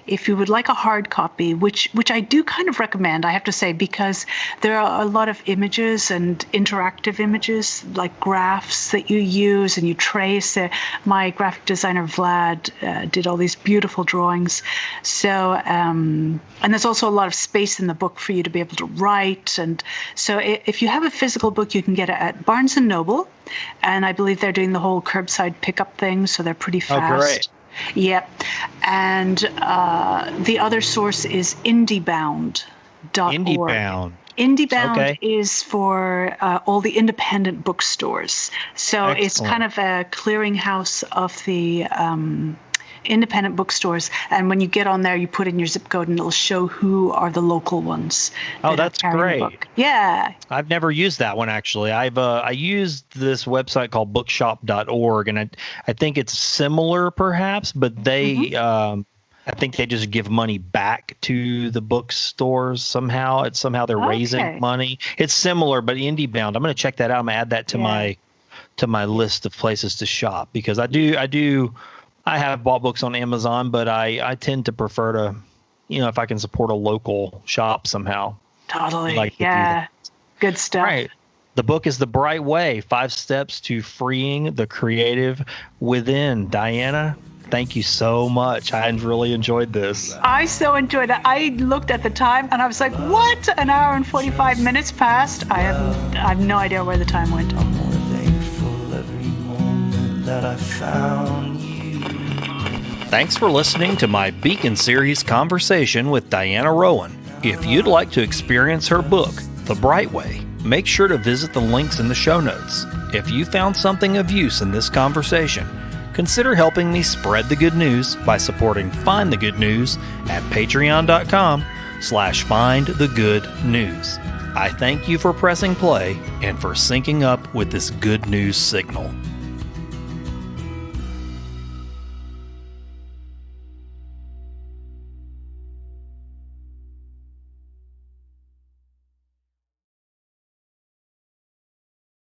if you would like a hard copy, which I do kind of recommend, I have to say, because there are a lot of images and interactive images, like graphs that you use and you trace. My graphic designer, Vlad, did all these beautiful drawings. So, and there's also a lot of space in the book for you to be able to write. And so if you have a physical book, you can get it at Barnes & Noble. And I believe they're doing the whole curbside pickup thing, so they're pretty fast. Oh, great. Yep. And the other source is IndieBound.org. IndieBound. IndieBound is for all the independent bookstores. So it's kind of a clearinghouse of the independent bookstores, and when you get on there, you put in your zip code, and it'll show who are the local ones. Oh, that's great! Yeah, I've never used that one actually. I used this website called bookshop.org, and I think it's similar perhaps, but they I think they just give money back to the bookstores somehow. It's somehow they're raising money. It's similar, but IndieBound. I'm going to check that out. I'm going to add that to my list of places to shop, because I have bought books on Amazon, but I tend to prefer to, if I can support a local shop somehow. Totally. Good stuff. Right. The book is The Bright Way, 5 Steps to Freeing the Creative Within. Diana, thank you so much. I really enjoyed this. I so enjoyed it. I looked at the time and I was like, what? An hour and 45 minutes passed? I have no idea where the time went. I'm more thankful every moment that I found you. Thanks for listening to my Beacon Series conversation with Diana Rowan. If you'd like to experience her book, The Bright Way, make sure to visit the links in the show notes. If you found something of use in this conversation, consider helping me spread the good news by supporting Find the Good News at patreon.com/findthegoodnews. I thank you for pressing play and for syncing up with this good news signal.